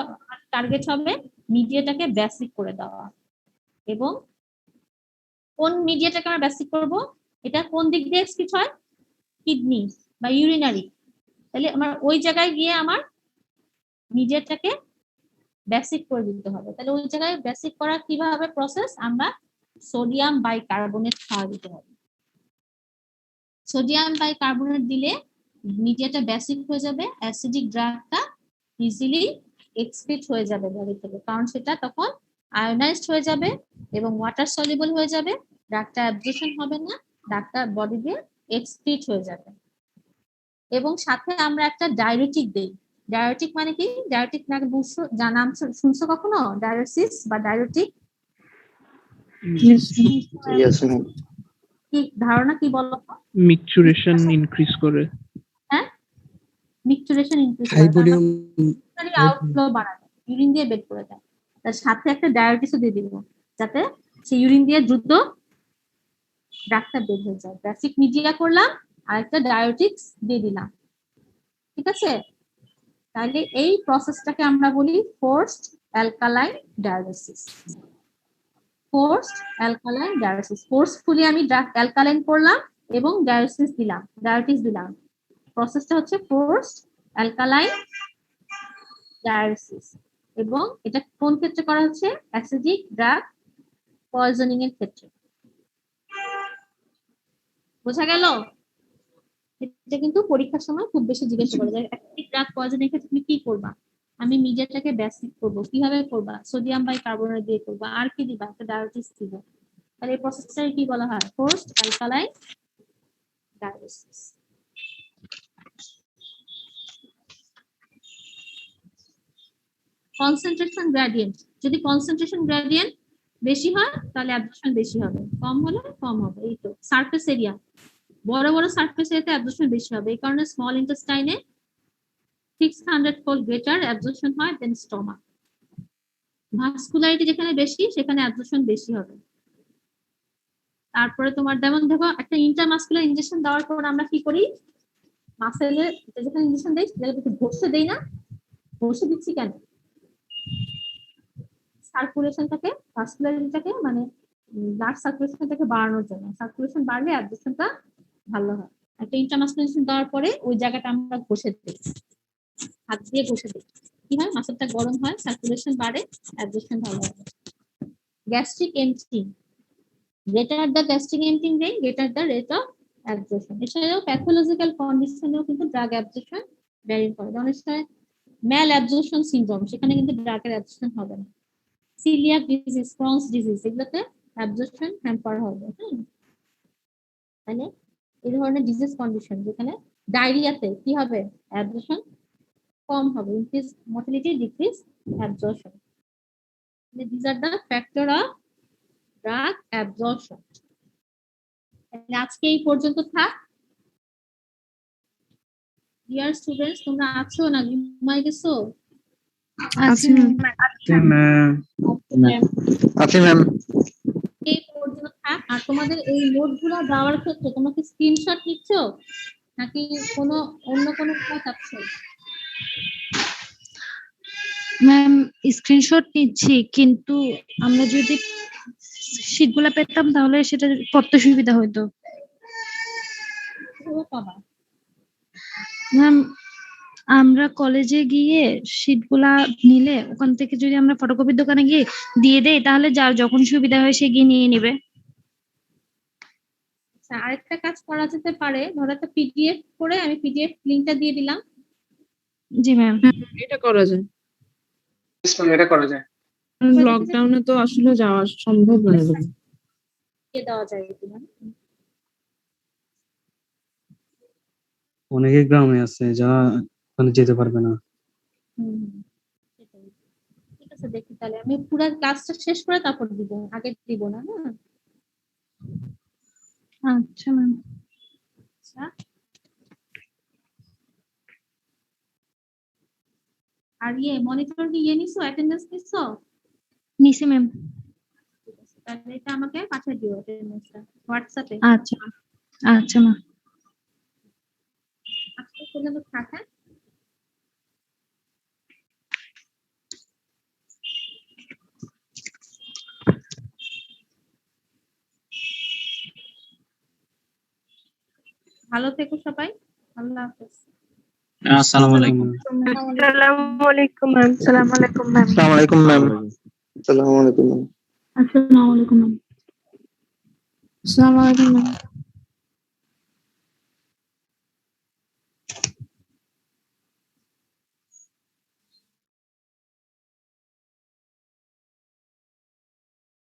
টার্গেট হবে মিডিয়াটাকে বেসিক করে দেওয়া। এবং কোন মিডিয়াটাকে আমরা বেসিক করব? এটা কোন দিক দিয়ে এক্সক্রিট হয়? কিডনি বা ইউরিনারি। তাহলে আমার ওই জায়গায় গিয়ে আমার মিডিয়াটাকে বেসিক করে দিতে হবে। তাহলে ওই জায়গায় বেসিক করার কিভাবে প্রসেস? আমরা সোডিয়াম বাইকার্বনেট খাওয়া দিতে হবে। সোডিয়াম বাইকার্বনেট দিলে মিডিয়াটা বেসিক হয়ে যাবে, অ্যাসিডিক ড্রাগটা ইজিলি এক্সক্রিট হয়ে যাবে বডি থেকে, কারণ সেটা তখন আয়োনাইজড হয়ে যাবে এবং ওয়াটার সলিবল হয়ে যাবে, ড্রাগটা অ্যাবজর্পশন হবে না, ড্রাগটা বডি দিয়ে এক্সক্রিট হয়ে যাবে। এবং সাথে আমরা একটা ডায়ুরেটিক দেই। ডায়ুরেটিক মানে কি? ডায়ুরেটিক নাম শুনছো কখনো? ডায়ালিসিস বা ডায়ুরেটিক Yes, ma'am. কি ধারণা, কি বলো? মিকচুরেশন ইনক্রিজ করে। হ্যাঁ, মিকচুরেশন ইনক্রিজ করে, হাই ভলিউম আউটফ্লো বাড়ায়, ইউরিন দিয়ে বের করে দেয়। তার সাথে একটা ডায়াবেটিসও দিয়ে দিব যাতে সেই ইউরিন দিয়ে দ্রুত ডাক্তার বের হয়ে যায়। বেসিক মিডিয়া করলাম আর একটা ডায়াবেটিক্স দিয়ে দিলাম, ঠিক আছে? তাহলে এই প্রসেসটাকে আমরা বলি forced alkaline dialysis. Forced alkaline dialysis, forcefully আমি অ্যালকালাইন করলাম এবং ডায়ালিসিস দিলাম, ডায়াবেটিস দিলাম। প্রসেসটা হচ্ছে ফোর্সড অ্যালকালাইন ডায়ালিসিস। এবং এটা কোন ক্ষেত্রে করা হচ্ছে? অ্যাসিডিক ড্রাগ পয়জনিং এর ক্ষেত্রে। বোঝা গেল? এটা কিন্তু পরীক্ষার সময় খুব বেশি জিজ্ঞাসা করে যে অ্যাসিডিক ড্রাগ পয়জনিং এর ক্ষেত্রে তুমি কি করবা? আমি মিডিয়াটাকে বেসিক করব, কিভাবে করবা? সোডিয়াম বাইকার্বনেট দিয়ে করবা, আর কি দিবা? একটা ডায়াবেটিস দিব। তাহলে এই প্রসেসটাকে কি বলা হয়? Forced alkaline dialysis. Concentration gradient, যদি কনসেন্ট্রেশন গ্রেডিয়েন্ট বেশি হয় তাহলে অ্যাবজর্পশন বেশি হবে, কম হলে কম হবে। এই তো সারফেস এরিয়া, বড় বড় সারফেস এরিয়াতে অ্যাবজর্পশন বেশি হবে। এই কারণে স্মল ইন্টেস্টাইনে 600 ফোল্ড গ্রেটার অ্যাবজর্পশন হয় দেন স্টমাক। ভাস্কুলারিটি যেখানে বেশি সেখানে অ্যাবজর্পশন বেশি হবে। তারপরে তোমার যেমন দেখো একটা ইন্টারমাসকুলার ইনজেকশন দেওয়ার পর আমরা কি করি, মাসেলে যেখানে ইনজেকশন দেই সেটাকে ঘষে দেই না, ঘষে দিচ্ছি কেন? সার্কুলেশনটাকে, ভাস্কুলারিটিটাকে মানে ব্লাড সার্কুলেশনটাকে বাড়ানোর জন্য। সার্কুলেশন বাড়লে অ্যাবজর্পশনটা ভালো হয়। একটা ইন্টারমাসকুলার ইনজেকশন দেওয়ার পরে ওই জায়গাটা আমরা ঘষে দিই, হাত দিয়ে ঘষে দিই, কি হয় মাসেলটা গরম হয়, সার্কুলেশন বাড়ে, অ্যাবজর্পশন ভালো হবে। Gastric emptying, greater the gastric emptying rate, greater the rate of absorption. এছাড়াও প্যাথোলজিক্যাল কন্ডিশনেও কিন্তু ড্রাগ অ্যাবজর্পশন ভ্যারি করে। অনেক সময় ম্যাল অ্যাবজর্পশন সিনড্রোম, সেখানে কিন্তু ড্রাগের অ্যাবজর্পশন হবে না। সিলিয়াক ডিজিজ, ক্রনস ডিজিজ, এগুলোতে অ্যাবজর্পশন হ্যাম্পার হবে। মানে এই ধরনের ডিজিজ কন্ডিশন যেখানে ডায়রিয়াতে কি হবে, অ্যাবজর্পশন কম হবে, increase mortality, decrease absorption. These are the factor of drug absorption. আজকে এই পর্যন্ত থাক। ডিয়ার স্টুডেন্টস, তোমরা আছো না ঘুমাই গেছো? আচ্ছা আছি ম্যাম। এই পর্যন্ত থাক। আর তোমাদের এই নোটগুলো দেওয়ার ক্ষেত্রে তোমরা কি স্ক্রিনশট নিচ্ছ নাকি কোনো অন্য কোনো কাজ আছে? ম্যাম স্ক্রিনশট নিচ্ছি, কিন্তু আমরা যদি শীটগুলো পেতাম তাহলে সেটা পড়তে সুবিধা হতো। কিভাবে পাবা? ম্যাম আমরা কলেজে গিয়ে শীটগুলা নিলে ওখান থেকে যদি আমরা ফটোকপির দোকানে গিয়ে দিয়ে দেই তাহলে যার যখন সুবিধা হয় সে গিয়ে নিয়ে নিবে। আচ্ছা, আরেকটা কাজ করা যেতে পারে, ধরো একটা পিডিএফ করে আমি পিডিএফ লিংকটা দিয়ে দিলাম। জি ম্যাম। এটা করা যায়। এটা করা যায়। লকডাউনে তো আসলে যাওয়া সম্ভব নয়। দিয়ে দেওয়া যায় কিনা? অনেকে গ্রামে আছে যারা ওখানে যেতে পারবে না। সেটাই। ঠিক আছে, দেখি তাহলে আমি পুরো ক্লাসটা শেষ করে তারপর দিব, আগে দিব না। আচ্ছা ম্যাম। আচ্ছা, আর মনিটর কি নিছো, অ্যাটেন্ডেন্স নিছো? নিছি ম্যাম। ঠিক আছে, তাহলে এটা আমাকে পাঠিয়ে দিও অ্যাটেন্ডেন্সটা হোয়াটসঅ্যাপে। আচ্ছা আচ্ছা ম্যাম। আজকে পর্যন্ত থাক। হ্যাঁ, ভালো থেকো সবাই, আল্লাহ হাফেজ। আসসালামু আলাইকুম। আসসালামু আলাইকুম ম্যাম। আসসালামু আলাইকুম ম্যাম। আসসালামু আলাইকুম ম্যাম। আসসালামু আলাইকুম। আসসালামু আলাইকুম ম্যাম। আসসালামু আলাইকুম ম্যাম।